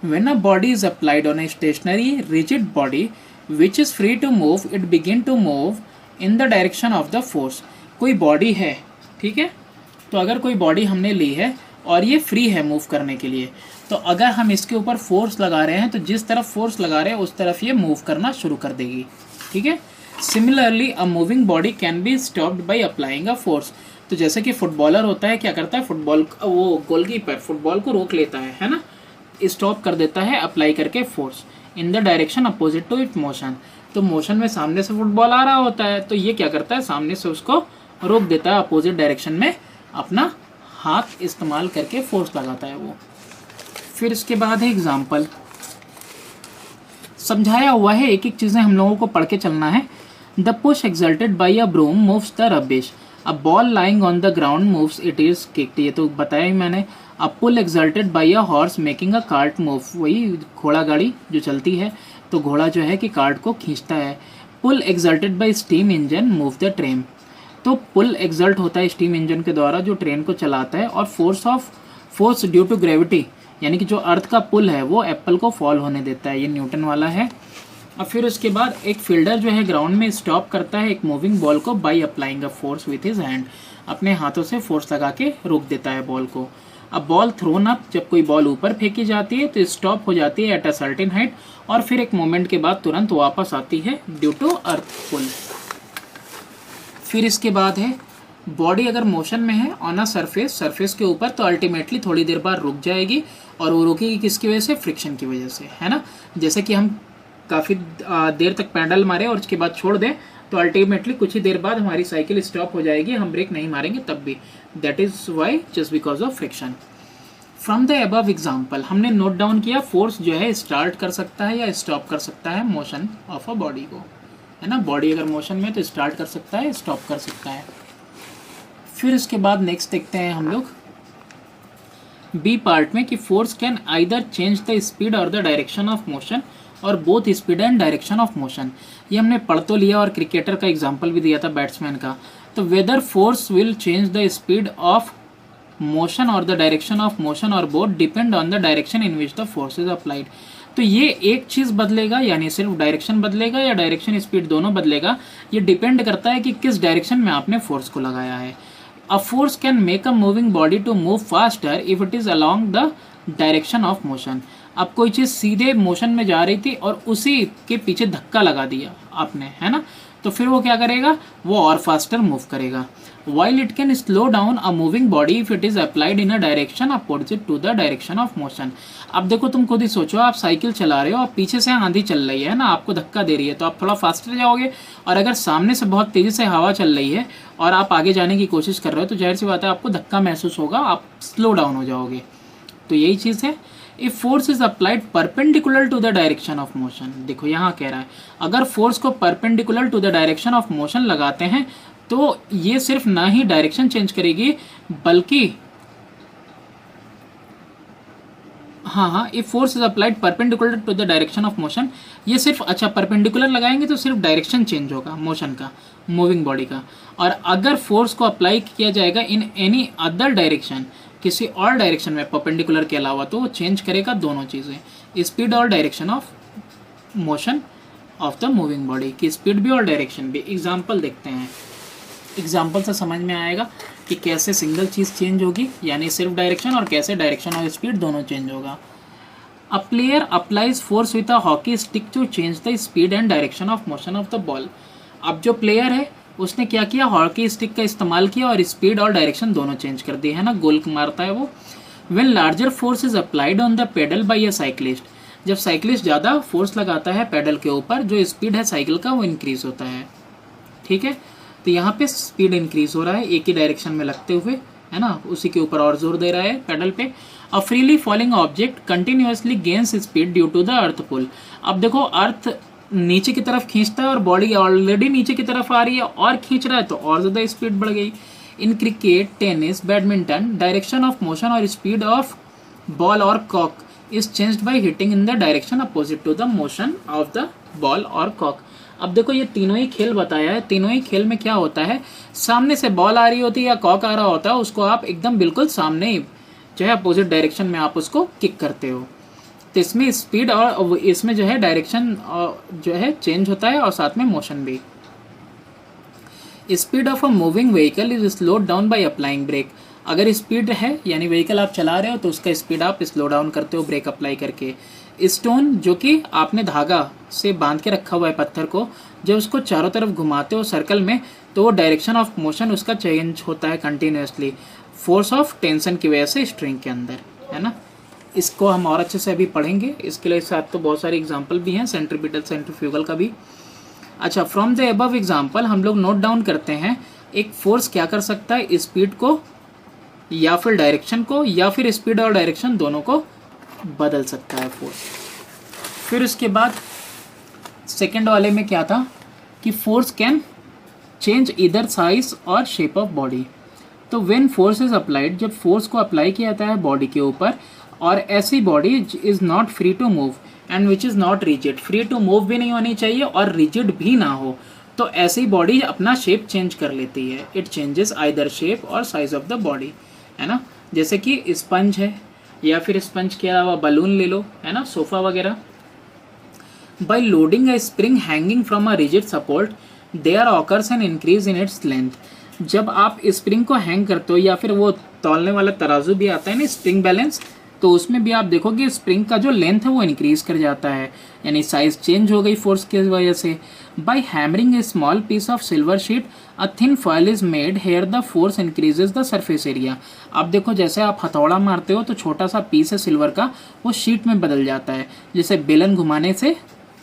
When a body is applied on a stationary rigid body which is free to move, it begin to move in the direction of the force. कोई body है, ठीक है, तो अगर कोई बॉडी हमने ली है और ये फ्री है मूव करने के लिए, तो अगर हम इसके ऊपर फोर्स लगा रहे हैं तो जिस तरफ फोर्स लगा रहे हैं उस तरफ ये मूव करना शुरू कर देगी, ठीक है। Similarly a moving body can be stopped by applying a force. तो जैसे कि फुटबॉलर होता है, क्या करता है, फुटबॉल वो गोलकीपर फुटबॉल को रोक लेता है ना, स्टॉप कर देता है अप्लाई करके force in the direction opposite to it motion. तो मोशन में सामने से फुटबॉल आ रहा होता है तो ये क्या करता है, सामने से उसको रोक देता है, अपोजिट डायरेक्शन में अपना हाथ इस्तेमाल करके फोर्स लगाता है वो। फिर इसके बाद है एग्जाम्पल, समझाया हुआ है, एक एक चीज़ें हम लोगों को पढ़ के चलना है। The push exerted by a broom moves the rubbish, a ball lying on the ground moves it is kicked, ये तो बताया ही मैंने। A pull exerted by a horse making a cart move, वही घोड़ा गाड़ी जो चलती है तो घोड़ा जो है कि कार्ट को खींचता है। Pull exerted by steam engine move the train, तो पुल एक्सल्ट होता है स्टीम इंजन के द्वारा जो ट्रेन को चलाता है, और फोर्स ड्यू टू ग्रेविटी, यानी कि जो अर्थ का पुल है वो एप्पल को फॉल होने देता है, ये न्यूटन वाला है। और फिर उसके बाद एक फील्डर जो है ग्राउंड में स्टॉप करता है एक मूविंग बॉल को by applying a force with his hand, अपने हाथों से फोर्स लगा के रोक देता है बॉल को। अब बॉल थ्रोन अप, जब कोई बॉल ऊपर फेंकी जाती है तो स्टॉप हो जाती है एट अ सर्टेन हाइट, और फिर एक मोमेंट के बाद तुरंत वापस आती है ड्यू टू अर्थ पुल। फिर इसके बाद है बॉडी अगर मोशन में है ऑन अ सरफेस के ऊपर, तो अल्टीमेटली थोड़ी देर बाद रुक जाएगी, और वो रुकेगी किसकी वजह से, फ्रिक्शन की वजह से, है ना। जैसे कि हम काफ़ी देर तक पैडल मारे और उसके बाद छोड़ दें तो अल्टीमेटली कुछ ही देर बाद हमारी साइकिल स्टॉप हो जाएगी, हम ब्रेक नहीं मारेंगे तब भी, that is why just because of friction. From the above example हमने नोट डाउन किया, फोर्स जो है स्टार्ट कर सकता है या स्टॉप कर सकता है मोशन ऑफ अ बॉडी को, है ना। बॉडी अगर मोशन में तो स्टार्ट कर सकता है, स्टॉप कर सकता है। फिर इसके बाद नेक्स्ट देखते हैं हम लोग बी पार्ट में कि force can either change the speed और द डायरेक्शन ऑफ मोशन और both speed and direction of motion. ये हमने पढ़ तो लिया और क्रिकेटर का एग्जांपल भी दिया था बैट्समैन का। तो whether force will change the speed of motion और द डायरेक्शन ऑफ मोशन और both depend on the direction in which the force is applied. तो ये एक चीज़ बदलेगा, यानी सिर्फ डायरेक्शन बदलेगा या डायरेक्शन स्पीड दोनों बदलेगा, ये डिपेंड करता है कि किस डायरेक्शन में आपने फोर्स को लगाया है। A force can make a moving body to move faster if it is along the direction of motion. अब कोई चीज़ सीधे मोशन में जा रही थी और उसी के पीछे धक्का लगा दिया आपने, है ना, तो फिर वो क्या करेगा, वो और फास्टर मूव करेगा। While it can slow down a moving body if it is applied in a direction opposite to the direction of motion। अब देखो तुम खुद ही सोचो, आप साइकिल चला रहे हो और पीछे से आंधी चल रही है ना, आपको धक्का दे रही है, तो आप थोड़ा फास्टर जाओगे, और अगर सामने से बहुत तेज़ी से हवा चल रही है और आप आगे जाने की कोशिश कर रहे हो तो जाहिर सी बात है आपको धक्का महसूस होगा, आप स्लो डाउन हो जाओगे। तो यही चीज़ है। If force is applied perpendicular to the direction of motion, देखो यहाँ कह रहा है अगर फोर्स को perpendicular to the direction of motion लगाते हैं तो ये सिर्फ ना ही डायरेक्शन चेंज करेगी बल्कि if force is applied perpendicular to the direction of motion, ये सिर्फ अच्छा परपेंडिकुलर लगाएंगे तो सिर्फ डायरेक्शन चेंज होगा मोशन का, मूविंग बॉडी का। और अगर फोर्स को अप्लाई किया जाएगा इन एनी अदर डायरेक्शन, किसी और डायरेक्शन में परपेंडिकुलर के अलावा, तो वो चेंज करेगा दोनों चीज़ें, स्पीड और direction of motion of the moving body, की स्पीड भी और डायरेक्शन भी। एग्जाम्पल देखते हैं, एग्जाम्पल से समझ में आएगा कि कैसे सिंगल चीज़ चेंज होगी, यानी सिर्फ डायरेक्शन, और कैसे डायरेक्शन और स्पीड दोनों चेंज होगा। A player applies force with a hockey stick to change the speed and direction of motion of the ball. अब जो प्लेयर है उसने क्या किया, हॉकी स्टिक का इस्तेमाल किया और स्पीड और डायरेक्शन दोनों चेंज कर दी है ना, गोल मारता है वो। When larger force is applied on the pedal by a cyclist, जब साइक्लिस्ट ज़्यादा फोर्स लगाता है पेडल के ऊपर, जो स्पीड है साइकिल का वो इंक्रीज होता है। ठीक है, तो यहाँ पे स्पीड इंक्रीज हो रहा है एक ही डायरेक्शन में लगते हुए, है ना, उसी के ऊपर और जोर दे रहा है पेडल पे। A freely falling object continuously gains speed due to the earth pull. अब देखो अर्थ नीचे की तरफ खींचता है और बॉडी ऑलरेडी नीचे की तरफ आ रही है और खींच रहा है तो और ज़्यादा स्पीड बढ़ गई। In cricket, tennis, badminton, direction of motion और स्पीड ऑफ बॉल और cock is changed by hitting in the direction opposite to the motion of the ball और कॉक। अब देखो ये तीनों ही खेल बताया है, तीनों ही खेल में क्या होता है, सामने से बॉल आ रही होती है या कॉक आ रहा होता है, उसको आप एकदम बिल्कुल सामने जो है अपोजिट डायरेक्शन में आप उसको किक करते हो। तो इसमें स्पीड और इसमें जो है डायरेक्शन जो है चेंज होता है और साथ में मोशन भी। Speed of a moving vehicle is slowed down by applying brake. अगर स्पीड है यानी व्हीकल आप चला रहे हो तो उसका स्पीड आप स्लो डाउन करते हो ब्रेक अप्लाई करके। स्टोन जो कि आपने धागा से बांध के रखा हुआ है पत्थर को, जब उसको चारों तरफ घुमाते हो सर्कल में तो वो डायरेक्शन ऑफ मोशन उसका चेंज होता है कंटिन्यूसली, फोर्स ऑफ टेंशन की वजह से स्ट्रिंग के अंदर, है ना। इसको हम और अच्छे से अभी पढ़ेंगे, इसके लिए साथ तो बहुत सारे एग्जाम्पल भी हैं, सेंट्रीपिटल सेंट्रीफ्यूगल का भी। अच्छा, फ्रॉम द अबव एग्जाम्पल हम लोग नोट डाउन करते हैं एक फोर्स क्या कर सकता है, स्पीड को या फिर डायरेक्शन को या फिर स्पीड और डायरेक्शन दोनों को बदल सकता है फोर्स। फिर उसके बाद सेकेंड वाले में क्या था कि force can change either size और शेप ऑफ बॉडी। तो व्हेन फोर्स इज अप्लाइड, जब फोर्स को अप्लाई किया जाता है बॉडी के ऊपर और ऐसी body is not free to move and which is not rigid, free to move भी नहीं होनी चाहिए और रिजिड भी ना हो, तो ऐसी बॉडी अपना शेप चेंज कर लेती है। इट चेंजेस आइदर शेप और साइज ऑफ द बॉडी, है ना। जैसे कि स्पंज है या फिर स्पंज के अलावा बलून ले लो, है ना, सोफा वगैरह। By loading a spring hanging from a rigid support there occurs an increase in its length. जब आप स्प्रिंग को हैंग करते हो या फिर वो तौलने वाला तराजू भी आता है ना, स्प्रिंग बैलेंस, तो उसमें भी आप देखोगे स्प्रिंग का जो लेंथ है वो इंक्रीज कर जाता है, यानी साइज चेंज हो गई फोर्स की वजह से। By hammering a small piece of silver sheet a thin foil is made here the force increases the surface area. अब देखो जैसे आप हथौड़ा मारते हो तो छोटा सा पीस है सिल्वर का, वो शीट में बदल जाता है। जैसे बेलन घुमाने से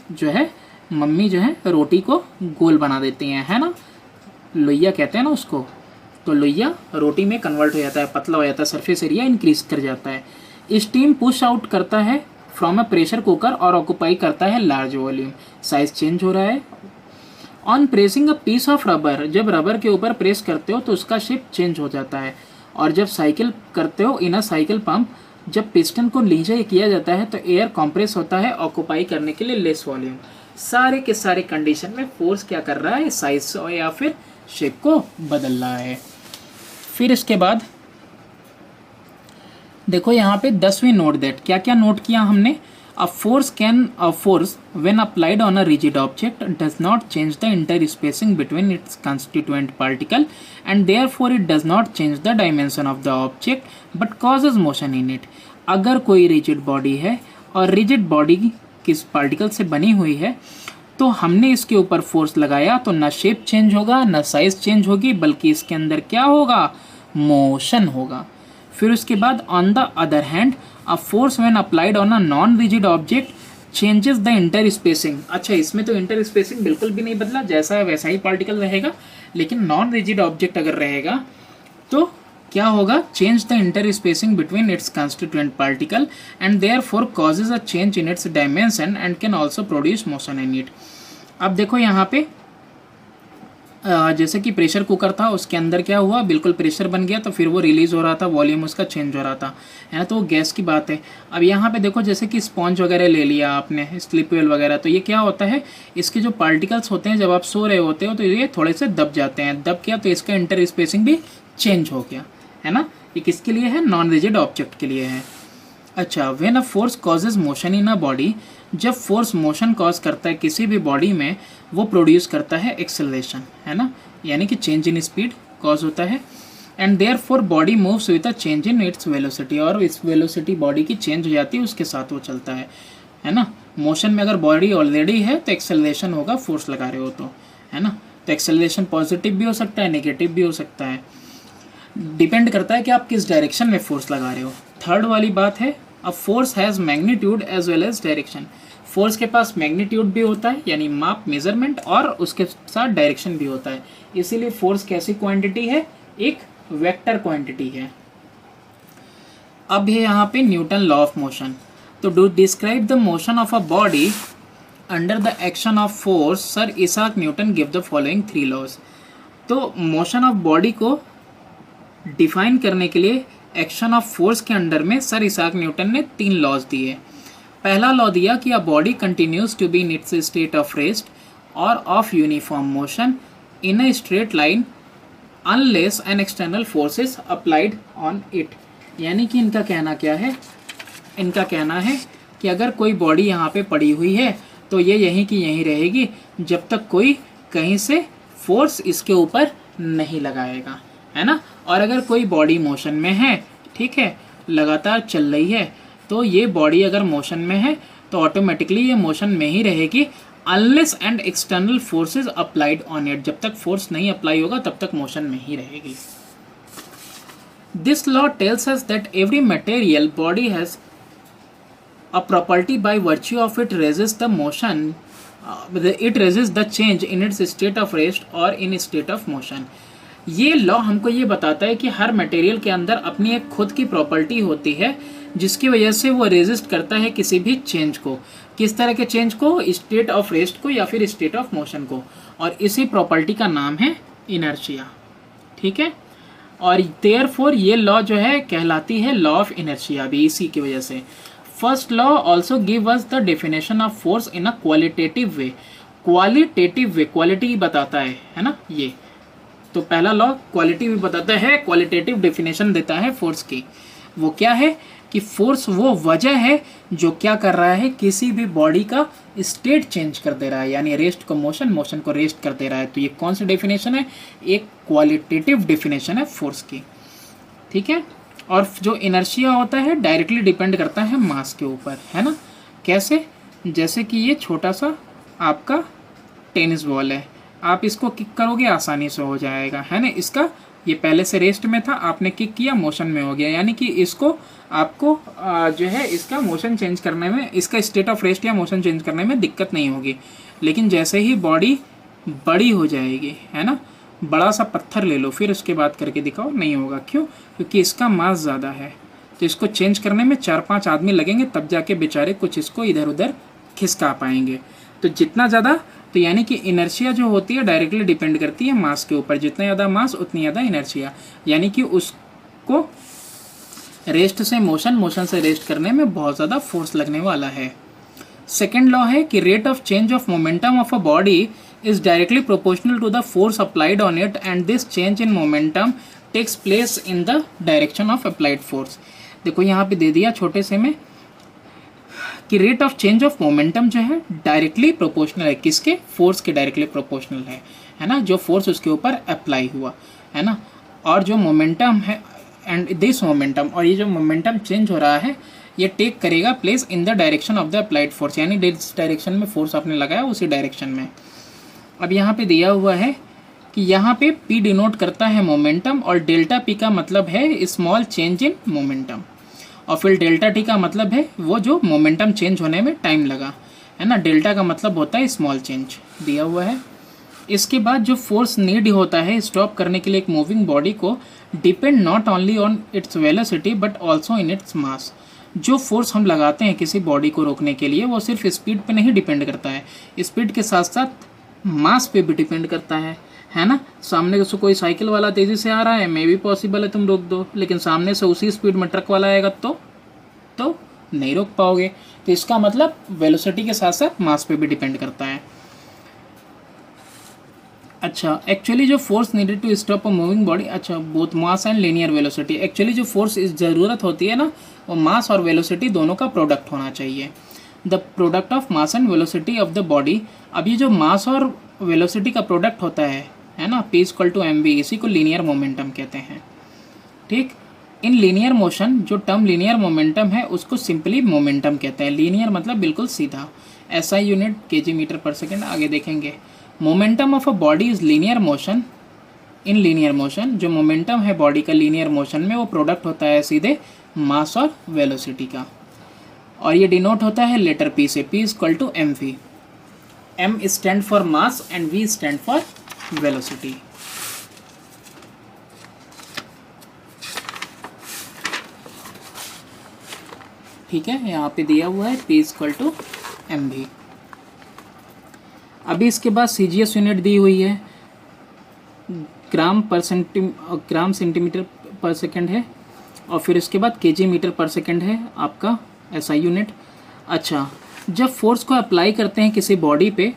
जो है मम्मी जो है रोटी को गोल बना देती हैं, है ना, लोइया कहते हैं ना उसको, तो लोइया रोटी में कन्वर्ट हो जाता है, पतला हो जाता है, सरफेस एरिया इंक्रीज कर जाता है। स्टीम पुश आउट करता है फ्रॉम अ प्रेशर कुकर और ऑक्यूपाई करता है लार्ज वॉल्यूम, साइज चेंज हो रहा है। On pressing a piece of rubber, जब रबर के ऊपर प्रेस करते हो तो उसका शेप चेंज हो जाता है। और जब साइकिल करते हो इन अ साइकिल पंप, जब पिस्टन को नीचे किया जाता है तो एयर कंप्रेस होता है ऑक्यूपाई करने के लिए लेस वॉल्यूम। सारे के सारे कंडीशन में फोर्स क्या कर रहा है, साइज या फिर शेप को बदल रहा है। फिर इसके बाद देखो यहाँ पे 10वीं नोट दैट, क्या क्या नोट किया हमने। A force when applied on a rigid object does not change the inter spacing between its constituent particle and therefore it does not change the dimension of the object but causes motion in it. अगर कोई rigid body है और rigid body किस particle से बनी हुई है तो हमने इसके ऊपर फोर्स लगाया तो ना शेप चेंज होगा ना साइज चेंज होगी, बल्कि इसके अंदर क्या होगा, मोशन होगा। फिर उसके बाद on the other hand a force when applied on a non rigid object changes the inter spacing. अच्छा, इसमें तो इंटर स्पेसिंग बिल्कुल भी नहीं बदला, जैसा है वैसा ही पार्टिकल रहेगा, लेकिन नॉन रिजिड ऑब्जेक्ट अगर रहेगा तो क्या होगा, change the inter spacing between its constituent particle and therefore causes a change in its dimension and can also produce motion in it. अब देखो यहाँ पे जैसे कि प्रेशर कुकर था, उसके अंदर क्या हुआ, बिल्कुल प्रेशर बन गया तो फिर वो रिलीज हो रहा था, वॉल्यूम उसका चेंज हो रहा था, है ना, तो वो गैस की बात है। अब यहाँ पे देखो जैसे कि स्पॉन्ज वगैरह ले लिया आपने, स्लिप वेल वगैरह, तो ये क्या होता है, इसके जो पार्टिकल्स होते हैं जब आप सो रहे होते हो तो ये थोड़े से दब जाते हैं, दब गया तो इसका इंटर स्पेसिंग भी चेंज हो गया, है ना। ये किसके लिए है, नॉन रिजिड ऑब्जेक्ट के लिए है। अच्छा, when a force causes motion in a body, जब फोर्स मोशन कॉज करता है किसी भी बॉडी में, वो प्रोड्यूस करता है एक्सेलरेशन, है ना, यानी कि चेंज इन स्पीड कॉज होता है। And therefore body moves with a change in its velocity, और इस वेलोसिटी बॉडी की चेंज हो जाती है, उसके साथ वो चलता है ना। मोशन में अगर बॉडी ऑलरेडी है तो एक्सेलरेशन होगा, फोर्स लगा रहे हो तो, है ना। तो एक्सेलरेशन पॉजिटिव भी हो सकता है, नेगेटिव भी हो सकता है, डिपेंड करता है कि आप किस डायरेक्शन में फोर्स लगा रहे हो। थर्ड वाली बात है, a force has magnitude as well as direction. Force के पास मैग्नीट्यूड भी होता है, यानी माप, मेजरमेंट, और उसके साथ डायरेक्शन भी होता है। इसीलिए फोर्स कैसी क्वांटिटी है, एक वेक्टर क्वांटिटी है। अब है यहाँ पे न्यूटन लॉ ऑफ मोशन। तो do describe the motion of a body under the action of force, sir Isaac Newton give the following 3 laws. तो मोशन ऑफ बॉडी को डिफाइन करने के लिए एक्शन ऑफ फोर्स के अंडर में sir Isaac Newton ने 3 laws दिए। पहला लॉ दिया कि a body continues to be in its state of rest or of uniform motion in a straight line unless an external force is applied on it. यानी कि इनका कहना क्या है, इनका कहना है कि अगर कोई बॉडी यहाँ पे पड़ी हुई है तो ये यहीं की यहीं रहेगी जब तक कोई कहीं से फोर्स इसके ऊपर नहीं लगाएगा, है ना। और अगर कोई बॉडी मोशन में है, ठीक है, लगातार चल रही है, तो ये बॉडी अगर मोशन में है तो ऑटोमेटिकली ये मोशन में ही रहेगी unless and external forces applied on it. जब तक फोर्स नहीं अप्लाई होगा तब तक मोशन में ही रहेगी। This law tells us that every material body has a property by virtue of it resists the motion, it resists the change in its state of rest or in state of motion। ये law हमको ये बताता है कि हर material के अंदर अपनी एक खुद की प्रॉपर्टी होती है जिसकी वजह से वो रेजिस्ट करता है किसी भी चेंज को। किस तरह के चेंज को, स्टेट ऑफ रेस्ट को या फिर स्टेट ऑफ मोशन को, और इसी प्रॉपर्टी का नाम है इनर्शिया, ठीक है। और देयरफॉर ये लॉ जो है कहलाती है लॉ ऑफ इनर्शिया भी इसी की वजह से। First law also give us the definition of force in a qualitative way. Qualitative way, quality बताता है ना ये। तो पहला लॉ क्वालिटी भी बताता है, क्वालिटेटिव डेफिनेशन देता है फोर्स की। वो क्या है कि फोर्स वो वजह है जो क्या कर रहा है, किसी भी बॉडी का स्टेट चेंज कर दे रहा है, यानी रेस्ट को मोशन, मोशन को रेस्ट कर दे रहा है। तो ये कौन सी डेफिनेशन है, एक क्वालिटेटिव डेफिनेशन है फोर्स की, ठीक है। और जो इनर्शिया होता है डायरेक्टली डिपेंड करता है मास के ऊपर, है ना। कैसे, जैसे कि ये छोटा सा आपका टेनिस बॉल है, आप इसको किक करोगे आसानी से हो जाएगा, है ना। इसका ये पहले से रेस्ट में था, आपने किक किया, मोशन में हो गया, यानी कि इसको आपको जो है इसका मोशन चेंज करने में, इसका स्टेट ऑफ रेस्ट या मोशन चेंज करने में दिक्कत नहीं होगी। लेकिन जैसे ही बॉडी बड़ी हो जाएगी, है ना, बड़ा सा पत्थर ले लो फिर उसके बाद करके दिखाओ, नहीं होगा। क्यों, क्योंकि इसका मास ज़्यादा है, तो इसको चेंज करने में 4-5 आदमी लगेंगे, तब जाके बेचारे कुछ इसको इधर उधर खिसका पाएंगे। तो जितना ज़्यादा, तो यानी कि इनर्शिया जो होती है डायरेक्टली डिपेंड करती है मास के ऊपर, जितना ज़्यादा मास उतनी ज़्यादा इनर्शिया, यानी कि उसको रेस्ट से मोशन, मोशन से रेस्ट करने में बहुत ज़्यादा फोर्स लगने वाला है। सेकेंड लॉ है कि rate of change of momentum of a body is directly proportional to the force applied on it and this change in momentum takes place in the direction of applied force। देखो यहाँ पे दे दिया छोटे से में कि rate of change of momentum जो है डायरेक्टली प्रोपोर्शनल है, किसके, फोर्स के डायरेक्टली प्रोपोर्शनल है ना, जो फोर्स उसके ऊपर अप्लाई हुआ, है ना। और जो मोमेंटम है एंड दिस मोमेंटम, और ये जो मोमेंटम चेंज हो रहा है ये टेक करेगा place in the direction of the applied force, यानी जिस डायरेक्शन में फोर्स आपने लगाया उसी डायरेक्शन में। अब यहाँ पे दिया हुआ है कि यहाँ पे P डिनोट करता है मोमेंटम और डेल्टा P का मतलब है स्मॉल चेंज इन मोमेंटम, और फिर डेल्टा T का मतलब है वो जो मोमेंटम चेंज होने में टाइम लगा, है ना। डेल्टा का मतलब होता है स्मॉल चेंज, दिया हुआ है। इसके बाद जो फोर्स नीड होता है स्टॉप करने के लिए एक मूविंग बॉडी को, depend not only on its velocity but also in its mass. जो फोर्स हम लगाते हैं किसी बॉडी को रोकने के लिए वो सिर्फ स्पीड पे नहीं डिपेंड करता है, स्पीड के साथ साथ मास पे भी डिपेंड करता है ना। सामने से कोई साइकिल वाला तेज़ी से आ रहा है, मे भी पॉसिबल है तुम रोक दो, लेकिन सामने से उसी स्पीड में ट्रक वाला आएगा तो नहीं रोक पाओगे। तो इसका मतलब वेलोसिटी के साथ साथ मास पे भी डिपेंड करता है। अच्छा, एक्चुअली जो force needed to stop a moving body, अच्छा both mass and linear velocity, actually जो फोर्स इस ज़रूरत होती है ना वो मास और वेलोसिटी दोनों का प्रोडक्ट होना चाहिए। The product of mass and velocity of the body, अब ये जो मास और वेलोसिटी का प्रोडक्ट होता है ना, P इक्वल टू mv, इसी को लीनियर मोमेंटम कहते हैं। ठीक, इन लीनियर मोशन, जो टर्म लीनियर मोमेंटम है उसको सिंपली मोमेंटम कहते हैं। लीनियर मतलब बिल्कुल सीधा, SI unit kg metre per second आगे देखेंगे। Momentum of a body is linear motion, in linear motion जो मोमेंटम है बॉडी का लीनियर मोशन में वो प्रोडक्ट होता है सीधे मास और वेलोसिटी का, और ये डिनोट होता है लेटर P से, P equal to mv। M stand for mass and V stand for velocity. ठीक है, यहाँ पे दिया हुआ है P इक्वल टू mv। अभी इसके बाद CGS यूनिट दी हुई है, ग्राम सेंटीमीटर पर सेकेंड है, और फिर इसके बाद kg मीटर पर सेकेंड है आपका SI यूनिट। अच्छा, जब फोर्स को अप्लाई करते हैं किसी बॉडी पे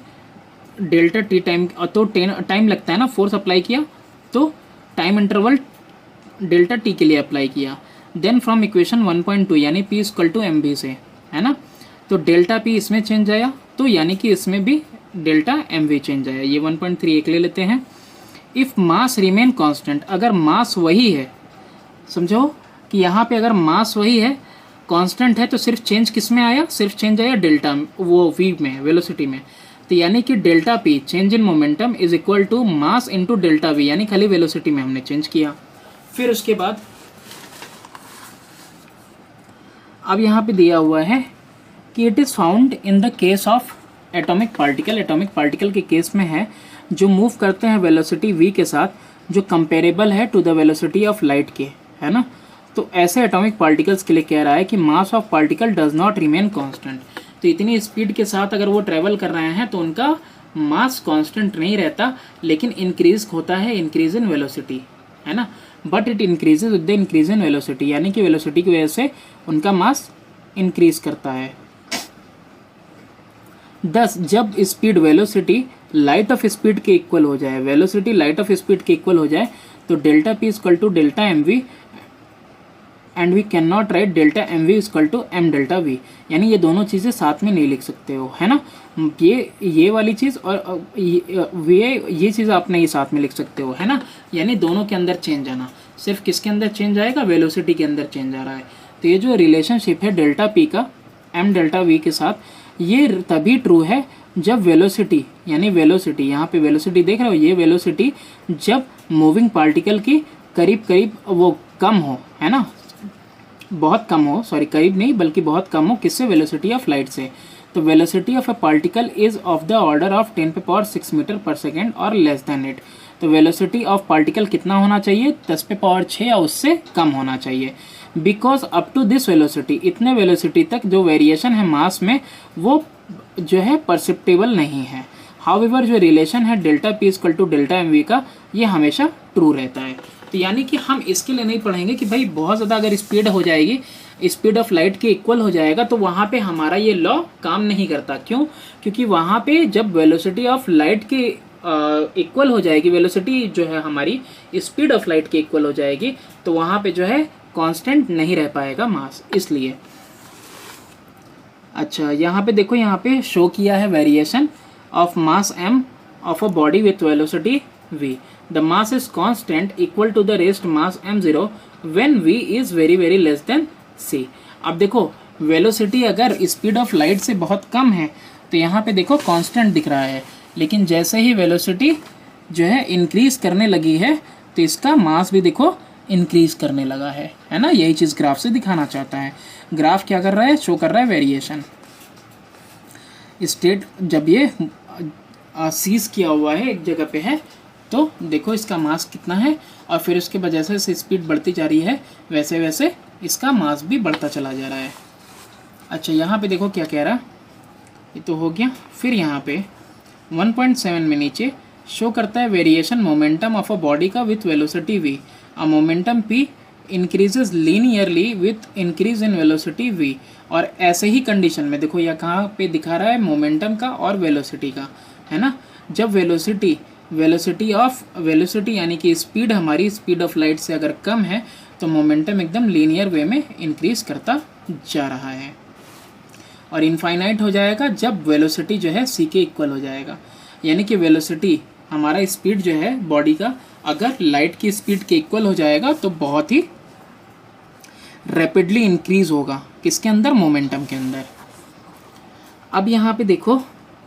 डेल्टा T टाइम, तो टाइम लगता है ना, फोर्स अप्लाई किया तो टाइम इंटरवल डेल्टा T के लिए अप्लाई किया, देन फ्रॉम इक्वेशन 1.2 यानी P इक्वल टू mv से, है ना, तो डेल्टा P इसमें चेंज आया तो यानी कि इसमें भी डेल्टा mv चेंज आया। ये 1.3 एक ले लेते हैं। इफ़ मास रिमेन कांस्टेंट, अगर मास वही है, समझो कि यहाँ पे अगर मास वही है, कांस्टेंट है, तो सिर्फ चेंज किस में आया, सिर्फ चेंज आया डेल्टा, वो v में, वेलोसिटी में। तो यानी कि delta P change in momentum is equal to mass into delta v, यानी खाली वेलोसिटी में हमने चेंज किया। फिर उसके बाद अब यहाँ पे दिया हुआ है कि it is found in the case of atomic particle, atomic particle के केस में है जो मूव करते हैं वेलोसिटी v के साथ, जो कंपेरेबल है to the velocity of light के, है ना। तो ऐसे एटॉमिक पार्टिकल्स के लिए कह रहा है कि mass of particle does not remain constant, तो इतनी स्पीड के साथ अगर वो ट्रेवल कर रहे हैं तो उनका मास कांस्टेंट नहीं रहता, लेकिन इंक्रीज होता है, इंक्रीज इन वेलोसिटी, है ना, but it increases with the increase in velocity, यानी कि वेलोसिटी की वजह से उनका मास इंक्रीज करता है। दस, जब speed velocity light of speed के इक्वल हो जाए, वेलोसिटी लाइट ऑफ स्पीड के इक्वल हो जाए, तो delta P equal to delta mv and we can not write delta mv equal to m delta v, यानी ये दोनों चीज़ें साथ में नहीं लिख सकते हो, है ना। ये वाली चीज़ और ये चीज़ आप नहीं साथ में लिख सकते हो, है ना, यानी दोनों के अंदर चेंज आना। सिर्फ किसके अंदर चेंज आएगा, वेलोसिटी के अंदर चेंज आ रहा है। तो ये जो रिलेशनशिप है डेल्टा P का m डेल्टा v के साथ, ये तभी ट्रू है जब वेलोसिटी, यानी वेलोसिटी, यहाँ पे वेलोसिटी देख रहे हो, ये वेलोसिटी जब मूविंग पार्टिकल की करीब करीब वो कम हो, है ना, बहुत कम हो, सॉरी करीब नहीं बल्कि बहुत कम हो, किससे, वेलोसिटी ऑफ लाइट से। तो velocity of a particle is of the order of 10⁻⁶ metre per second or less than it. तो वेलोसिटी ऑफ पार्टिकल कितना होना चाहिए, 10⁻⁶ या उससे कम होना चाहिए। Because up to this velocity, इतने वेलोसिटी तक जो वेरिएशन है मास में वो जो है परसेप्टेबल नहीं है। हाउएवर जो रिलेशन है delta P equal to delta mv का, ये हमेशा ट्रू रहता है। तो यानी कि हम इसके लिए नहीं पढ़ेंगे कि भाई बहुत ज़्यादा अगर स्पीड हो जाएगी, स्पीड ऑफ लाइट के इक्वल हो जाएगा, तो वहाँ पे हमारा ये लॉ काम नहीं करता। क्यों? क्योंकि वहाँ पे जब वेलोसिटी ऑफ लाइट के इक्वल हो जाएगी, वेलोसिटी जो है हमारी स्पीड ऑफ लाइट के इक्वल हो जाएगी, तो वहाँ पे जो है कांस्टेंट नहीं रह पाएगा मास, इसलिए। अच्छा, यहाँ पे देखो, यहाँ पे शो किया है variation of mass m of a body with velocity v। The mass is constant equal to the rest mass m0 when v is very very less than c। अब देखो वेलोसिटी अगर स्पीड ऑफ लाइट से बहुत कम है तो यहाँ पे देखो कांस्टेंट दिख रहा है, लेकिन जैसे ही वेलोसिटी जो है इंक्रीज करने लगी है तो इसका मास भी देखो इंक्रीज करने लगा है ना। यही चीज़ ग्राफ से दिखाना चाहता है। ग्राफ क्या कर रहा है, शो कर रहा है वेरिएशन। स्टेट जब ये सीज किया हुआ है एक जगह पे है तो देखो इसका मास कितना है, और फिर उसके वजह से स्पीड बढ़ती जा रही है, वैसे वैसे इसका मास भी बढ़ता चला जा रहा है। अच्छा यहाँ पे देखो क्या कह रहा, ये तो हो गया। फिर यहाँ पे 1.7 में नीचे शो करता है variation momentum of a body का with velocity v। A momentum p increases linearly with increase in velocity v। और ऐसे ही कंडीशन में देखो यह कहाँ पे दिखा रहा है, मोमेंटम का और वेलोसिटी का, है ना। जब वेलोसिटी यानी कि स्पीड हमारी स्पीड ऑफ लाइट से अगर कम है तो मोमेंटम एकदम लीनियर वे में इंक्रीज करता जा रहा है और इनफाइनाइट हो जाएगा जब वेलोसिटी जो है c के इक्वल हो जाएगा। यानी कि वेलोसिटी हमारा स्पीड जो है बॉडी का अगर लाइट की स्पीड के इक्वल हो जाएगा तो बहुत ही रैपिडली इंक्रीज होगा, किसके अंदर, मोमेंटम के अंदर। अब यहाँ पे देखो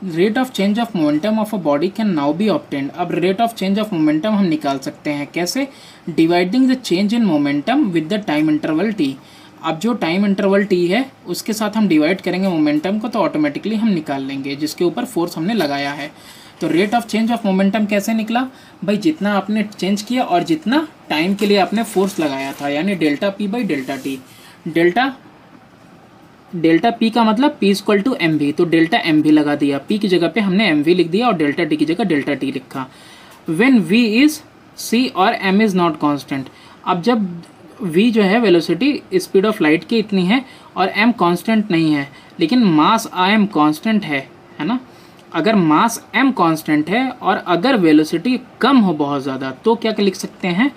rate of change of momentum of a body can now be obtained. अब rate of change of momentum हम निकाल सकते हैं कैसे, dividing the change in momentum with the time interval t। अब जो टाइम इंटरवल t है उसके साथ हम डिवाइड करेंगे मोमेंटम को तो ऑटोमेटिकली हम निकाल लेंगे जिसके ऊपर फोर्स हमने लगाया है। तो rate of change of momentum कैसे निकला भाई, जितना आपने चेंज किया और जितना टाइम के लिए आपने फोर्स लगाया था, यानी delta p by delta t. Delta p का मतलब p equal to m v, तो डेल्टा एम वी लगा दिया, p की जगह पे हमने एम वी लिख दिया और डेल्टा t की जगह डेल्टा t लिखा। व्हेन v इज c और m इज नॉट कांस्टेंट। अब जब v जो है वेलोसिटी स्पीड ऑफ लाइट की इतनी है और m कांस्टेंट नहीं है, लेकिन मास m कांस्टेंट है ना। अगर मास m कांस्टेंट है और अगर वेलोसिटी कम हो बहुत ज़्यादा तो क्या लिख सकते हैं,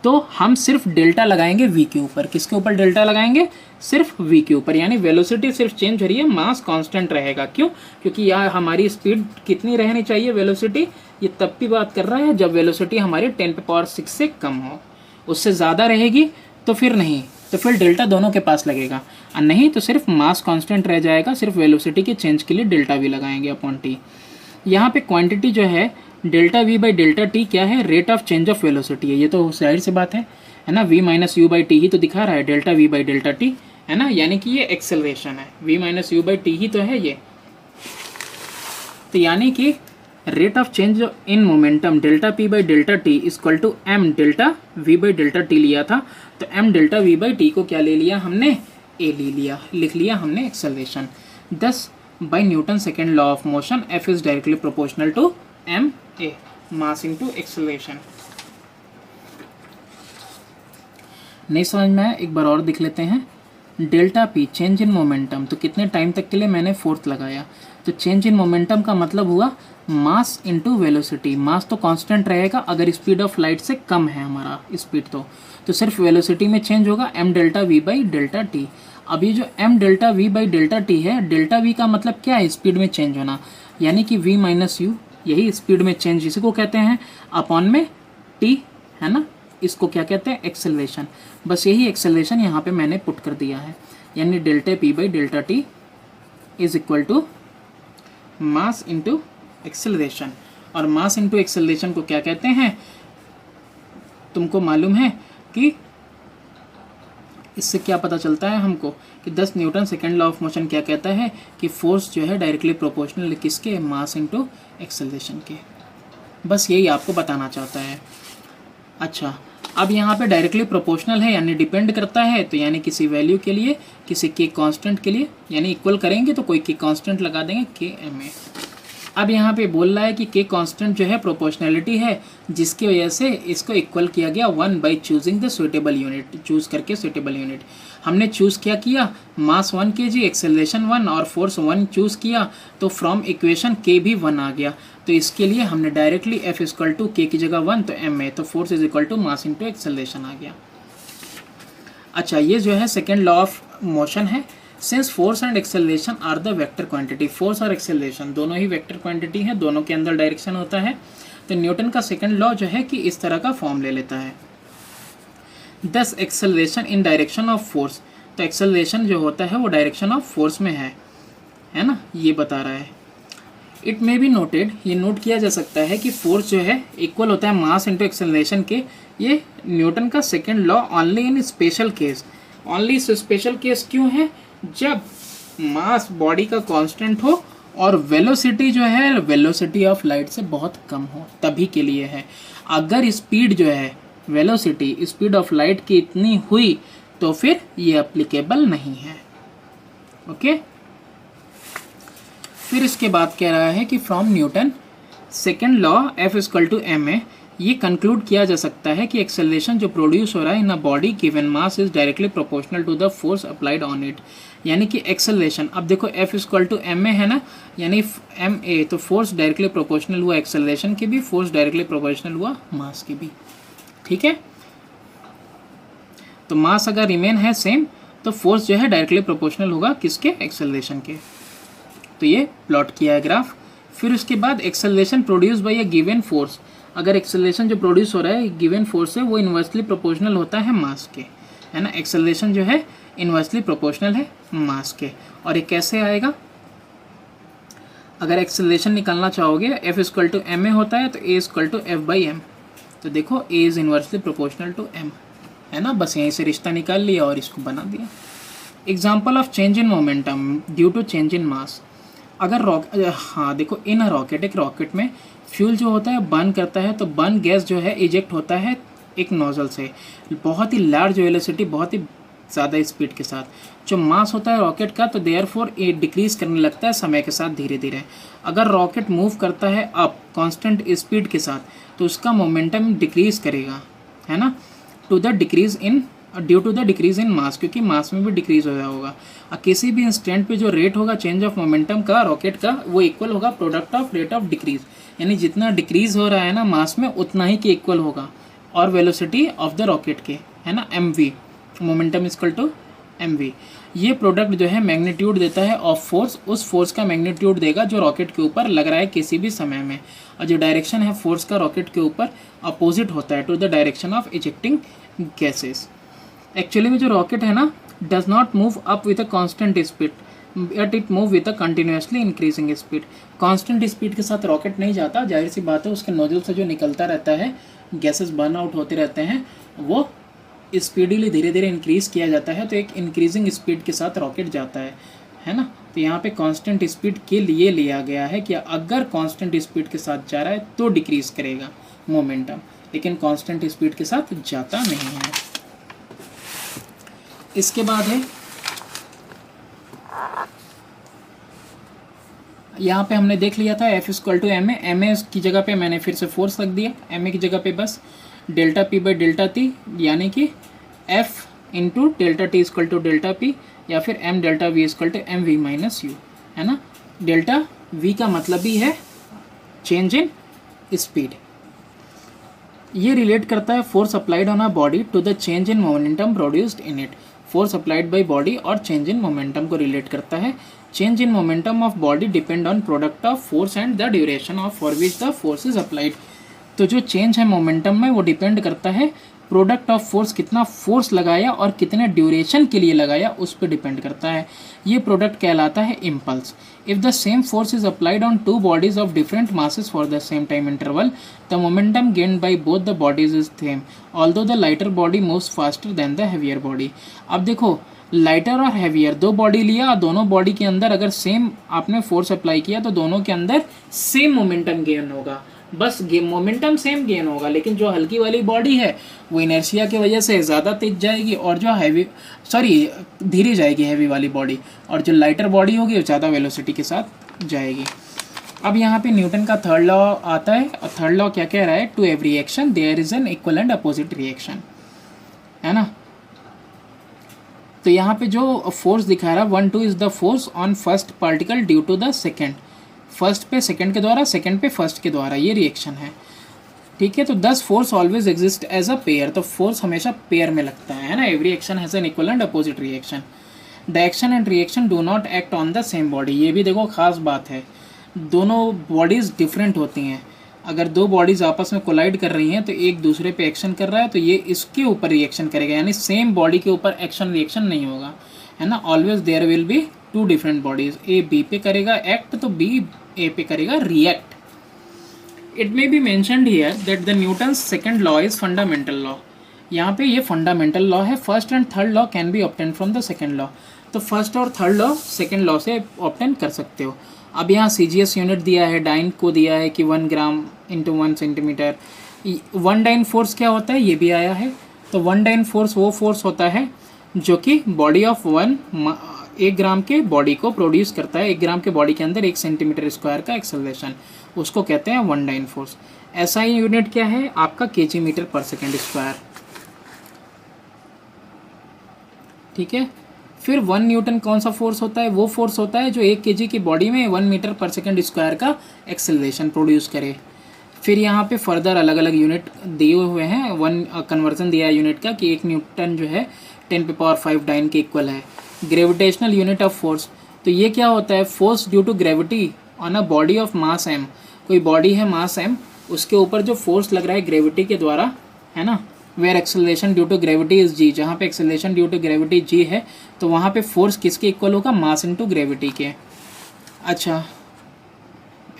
तो हम सिर्फ डेल्टा लगाएंगे v के ऊपर। किसके ऊपर डेल्टा लगाएंगे, सिर्फ v के ऊपर। यानी वेलोसिटी सिर्फ चेंज हो रही है, मास कांस्टेंट रहेगा। क्यों, क्योंकि यह हमारी स्पीड कितनी रहनी चाहिए वेलोसिटी, ये तब की बात कर रहा है जब वेलोसिटी हमारी 10⁶ से कम हो। उससे ज़्यादा रहेगी तो फिर नहीं, तो फिर डेल्टा दोनों के पास लगेगा, और नहीं तो सिर्फ मास कांस्टेंट रह जाएगा, सिर्फ वेलोसिटी के चेंज के लिए डेल्टा वी लगाएंगे अपॉन टी। यहाँ पे क्वांटिटी जो है delta V by delta T क्या है, rate of change of velocity है। ये तो जाहिर सी बात है ना, v minus U by T ही तो दिखा रहा है, delta V by delta T, है ना। यानी कि ये एक्सेलरेशन है, v minus U by T ही तो है ये। तो यानी कि rate of change in momentum delta p by delta t equal to m delta v by delta t लिया था, तो m delta v by t को क्या ले लिया हमने, a ले लिया, लिख लिया हमने acceleration. thus by Newton's second law of motion F is directly proportional to ma, mass into acceleration। नहीं समझ में आया, एक बार और दिख लेते हैं। Delta P change in momentum, तो कितने टाइम तक के लिए मैंने फोर्थ लगाया, तो चेंज इन मोमेंटम का मतलब हुआ मास इनटू वेलोसिटी। मास तो कांस्टेंट रहेगा अगर स्पीड ऑफ लाइट से कम है हमारा स्पीड, तो सिर्फ वेलोसिटी में चेंज होगा m delta v by delta T. अब ये जो m delta v by delta T है, डेल्टा v का मतलब क्या है, स्पीड में चेंज होना, यानी कि v माइनस यू, यही स्पीड में चेंज जिसको कहते हैं, अपॉन में t, है ना, इसको क्या कहते हैं, एक्सेलरेशन। बस यही एक्सेलरेशन यहाँ पे मैंने पुट कर दिया है, यानी delta p by delta t is equal to mass into acceleration. और मास इंटू एक्सेलरेशन को क्या कहते हैं, तुमको मालूम है कि इससे क्या पता चलता है हमको कि 10 Newton second law of motion क्या कहता है कि फोर्स जो है डायरेक्टली प्रोपोर्शनल किसके, मास इंटू एक्सेलरेशन के। बस यही आपको बताना चाहता है। अच्छा, अब यहाँ पे डायरेक्टली प्रोपोर्शनल है यानी डिपेंड करता है, तो यानी किसी वैल्यू के लिए, किसी के कांस्टेंट के लिए, यानी इक्वल करेंगे तो कोई के कांस्टेंट लगा देंगे के एम ए। अब यहाँ पे बोल रहा है कि के कांस्टेंट जो है प्रोपोर्शनैलिटी है, जिसकी वजह से इसको इक्वल किया गया 1 by choosing the suitable unit. Choose करके सुइटेबल यूनिट हमने चूज़ क्या किया, मास 1 kg, एक्सेलरेशन 1 और फोर्स 1 चूज़ किया, तो फ्रॉम इक्वेशन के भी 1 आ गया। तो इसके लिए हमने डायरेक्टली एफ इक्वल टू के की जगह 1 तो एम ए, तो force is equal to mass into acceleration आ गया। अच्छा, ये जो है सेकेंड लॉ ऑफ मोशन है। Since force and acceleration are the vector quantity, force और एक्सेलरेशन दोनों ही वेक्टर क्वांटिटी है, दोनों के अंदर डायरेक्शन होता है, तो न्यूटन का सेकंड लॉ जो है कि इस तरह का फॉर्म ले लेता है। दस acceleration in direction of force, तो एक्सेलरेशन जो होता है वो डायरेक्शन ऑफ फोर्स में है ना, ये बता रहा है। इट मे बी नोटेड, ये नोट किया जा सकता है कि फोर्स जो है इक्वल होता है मास इंटू एक्सेलरेशन के। ये न्यूटन का second law only in special case, only special case क्यों है, जब मास बॉडी का कांस्टेंट हो और वेलोसिटी जो है वेलोसिटी ऑफ लाइट से बहुत कम हो, तभी के लिए है। अगर स्पीड जो है वेलोसिटी स्पीड ऑफ लाइट की इतनी हुई तो फिर ये एप्लीकेबल नहीं है। ओके, फिर इसके बाद कह रहा है कि from Newton second law F = ma, ये कंक्लूड किया जा सकता है कि एक्सेलरेशन जो प्रोड्यूस हो रहा है in a body given mass is directly proportional to the force applied on it. यानी कि एक्सेलरेशन, अब देखो F = ma है ना, यानी ma, तो फोर्स डायरेक्टली प्रोपोर्शनल हुआ एक्सेलरेशन की भी, फोर्स डायरेक्टली प्रोपोर्शनल हुआ मास की भी। ठीक है, तो मास अगर रिमेन है सेम तो फोर्स जो है डायरेक्टली प्रोपोर्शनल होगा किसके, एक्सेलरेशन के। तो ये प्लॉट किया है ग्राफ। फिर उसके बाद acceleration produce by a given force, अगर एक्सेलरेशन जो प्रोड्यूस हो रहा है गिवन फोर्स से वो इन्वर्सली प्रोपोर्शनल होता है मास के, है ना। एक्सेलरेशन जो है इन्वर्सली प्रोपोर्शनल है मास के। और ये कैसे आएगा, अगर एक्सेलरेशन निकालना चाहोगे F = ma होता है तो A = F/m, तो देखो A is inversely proportional to m, है ना। बस यहीं से रिश्ता निकाल लिया और इसको बना दिया। Example of change in momentum due to change in mass, अगर हाँ देखो, इन रॉकेट, एक रॉकेट में फ्यूल जो होता है बर्न करता है, तो बर्न गैस जो है इजेक्ट होता है एक नोजल से, बहुत ही लार्ज वेलोसिटी, बहुत ही ज़्यादा स्पीड के साथ। जो मास होता है रॉकेट का, तो देयरफॉर ये डिक्रीज करने लगता है समय के साथ धीरे धीरे। अगर रॉकेट मूव करता है अप कांस्टेंट स्पीड के साथ, तो उसका मोमेंटम डिक्रीज करेगा, है ना, due to the decrease in mass, क्योंकि मास में भी डिक्रीज हो रहा होगा। और किसी भी इंस्टेंट पे जो रेट होगा चेंज ऑफ मोमेंटम का रॉकेट का, वो इक्वल होगा product of rate of decrease, यानी जितना डिक्रीज हो रहा है ना मास में उतना ही के इक्वल होगा, और वेलोसिटी ऑफ द रॉकेट के, है ना, mv, मोमेंटम = mv। ये प्रोडक्ट जो है मैग्नीट्यूड देता है ऑफ फोर्स, उस फोर्स का मैग्नीट्यूड देगा जो रॉकेट के ऊपर लग रहा है किसी भी समय में। और जो डायरेक्शन है फोर्स का रॉकेट के ऊपर अपोजिट होता है to the direction of ejecting gases. Actually में जो रॉकेट है ना does not move up with a constant speed, but it move with a continuously increasing speed. Constant speed के साथ रॉकेट नहीं जाता, जाहिर सी बात है, उसके नोजल से जो निकलता रहता है, गैसेस बर्न आउट होते रहते हैं, वो स्पीडली धीरे धीरे इंक्रीज किया जाता है, तो एक इंक्रीजिंग स्पीड के साथ रॉकेट जाता है ना। तो यहाँ पे कांस्टेंट स्पीड के लिए लिया गया है कि अगर कांस्टेंट स्पीड के साथ जा रहा है तो डिक्रीज करेगा मोमेंटम, लेकिन कांस्टेंट स्पीड के साथ जाता नहीं है। इसके बाद है यहाँ पे हमने देख लिया था F = ma, ma की जगह पे मैंने फिर से फोर्स रख दिया, ma की जगह पे बस डेल्टा P/Δt, यानी कि F × ΔT = ΔP, या फिर m∆v = mv - u, है ना। डेल्टा v का मतलब ही है चेंज इन स्पीड। ये रिलेट करता है force applied on a body to the change in momentum produced in it. Force applied by body और चेंज इन मोमेंटम को रिलेट करता है। Change in momentum of body depend on product of force and the duration of for which the force is applied. तो जो change है momentum में वो depend करता है प्रोडक्ट ऑफ फोर्स, कितना फोर्स लगाया और कितने ड्यूरेशन के लिए लगाया उस पर डिपेंड करता है। ये प्रोडक्ट कहलाता है impulse. If the same force is applied on two bodies of different masses for the same time interval, the momentum gained by both the bodies is same, although the lighter body moves faster than the heavier body. अब देखो, lighter और heavier दो body लिया, दोनों body के अंदर अगर same आपने फोर्स अप्लाई किया तो दोनों के अंदर सेम मोमेंटम गेन होगा, बस मोमेंटम सेम गेन होगा। लेकिन जो हल्की वाली बॉडी है वो इनर्शिया की वजह से ज़्यादा तेज जाएगी, और जो धीरे जाएगी हैवी वाली बॉडी, और जो लाइटर बॉडी होगी वो ज़्यादा वेलोसिटी के साथ जाएगी। अब यहाँ पे न्यूटन का थर्ड लॉ आता है, और थर्ड लॉ क्या कह रहा है, to every action there is an equal and opposite reaction, है ना। तो यहाँ पे जो फोर्स दिखा रहा है 1 2 is the force on first particle due to the second, first पे सेकंड के द्वारा, सेकंड पे फर्स्ट के द्वारा, ये रिएक्शन है, ठीक है। तो thus force always exist as a pair, तो फोर्स हमेशा पेयर में लगता है ना। Every action has an equal and opposite reaction. The action and reaction do not act on the same body, ये भी देखो खास बात है, दोनों बॉडीज डिफरेंट होती हैं, अगर दो बॉडीज़ आपस में कोलाइड कर रही हैं तो एक दूसरे पे एक्शन कर रहा है तो ये इसके ऊपर रिएक्शन करेगा, यानी सेम बॉडी के ऊपर एक्शन रिएक्शन नहीं होगा, है ना। Always there will be two different bodies, A B पे करेगा एक्ट तो बी ए पे करेगा react. It may be mentioned here that the Newton's second law is fundamental law. यहाँ पे ये फंडामेंटल लॉ है। First and third law can be obtain from the second law. तो फर्स्ट और third law second law से obtain कर सकते हो। अब यहाँ CGS यूनिट दिया है, डाइन को दिया है कि 1 gram into 1 centimetre. 1 dyne force क्या होता है ये भी आया है। तो 1 डाइन फोर्स वो फोर्स होता है जो कि बॉडी ऑफ 1 ग्राम के बॉडी को प्रोड्यूस करता है। 1 ग्राम के बॉडी के अंदर 1 सेंटीमीटर स्क्वायर का एक्सेलरेशन, उसको कहते हैं 1 डाइन फोर्स। SI यूनिट क्या है आपका kg metre per second square, ठीक है। फिर 1 न्यूटन कौन सा फोर्स होता है, वो फोर्स होता है जो 1 kg की बॉडी में 1 मीटर पर सेकेंड स्क्वायर का एक्सेलरेशन प्रोड्यूस करे। फिर यहाँ पे फर्दर अलग अलग यूनिट दिए हुए हैं। 1 कन्वर्जन दिया है यूनिट का कि 1 न्यूटन जो है 10⁵ डाइन के इक्वल है। ग्रेविटेशनल यूनिट ऑफ फोर्स, तो ये क्या होता है, force due to gravity on a body of mass m। कोई बॉडी है मास m, उसके ऊपर जो फोर्स लग रहा है ग्रेविटी के द्वारा, है ना, where acceleration due to gravity is g। जहाँ पे acceleration due to gravity g है तो वहाँ पे फोर्स किसके इक्वल होगा, मास इनटू ग्रेविटी के। अच्छा,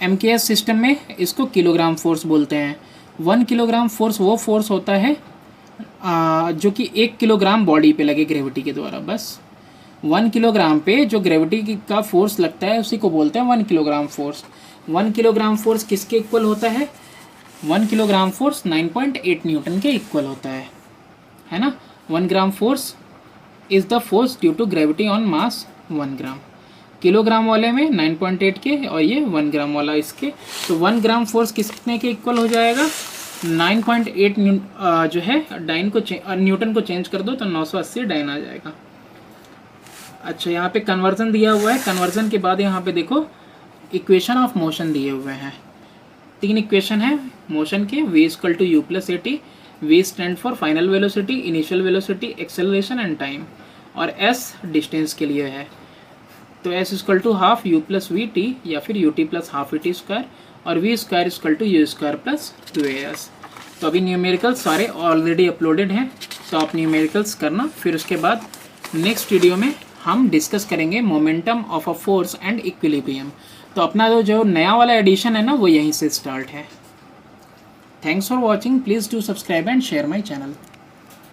MKS सिस्टम में इसको किलोग्राम फोर्स बोलते हैं। 1 किलोग्राम फोर्स वो फोर्स होता है जो कि 1 किलोग्राम बॉडी पे लगे ग्रेविटी के द्वारा। बस 1 किलोग्राम पे जो ग्रेविटी का फोर्स लगता है उसी को बोलते हैं 1 किलोग्राम फोर्स। 1 किलोग्राम फोर्स किसके इक्वल होता है, 1 किलोग्राम फोर्स 9.8 न्यूटन के इक्वल होता है ना। 1 gram force is the force due to gravity on mass 1 gram. Kilogram वाले में 9.8 के और ये 1 ग्राम वाला इसके, तो 1 ग्राम फोर्स कितने के इक्वल हो जाएगा, 9.8 जो है डाइन को न्यूटन को चेंज कर दो तो 980 डाइन आ जाएगा। अच्छा, यहाँ पे कन्वर्जन दिया हुआ है। कन्वर्जन के बाद यहाँ पे देखो इक्वेशन ऑफ मोशन दिए हुए हैं। 3 इक्वेशन है मोशन के, v equal to u plus at। v stand for final velocity, initial velocity, acceleration and time, और s डिस्टेंस के लिए है। तो s equal to half u plus vt या फिर ut plus half vt square, और v square equal to u square plus 2as। तो अभी न्यूमेरिकल्स सारे ऑलरेडी अपलोडेड हैं, तो आप न्यूमेरिकल्स करना। फिर उसके बाद नेक्स्ट वीडियो में हम डिस्कस करेंगे momentum of a force and equilibrium. तो अपना जो नया वाला एडिशन है ना वो यहीं से स्टार्ट है। Thanks for watching, please do subscribe and share my channel.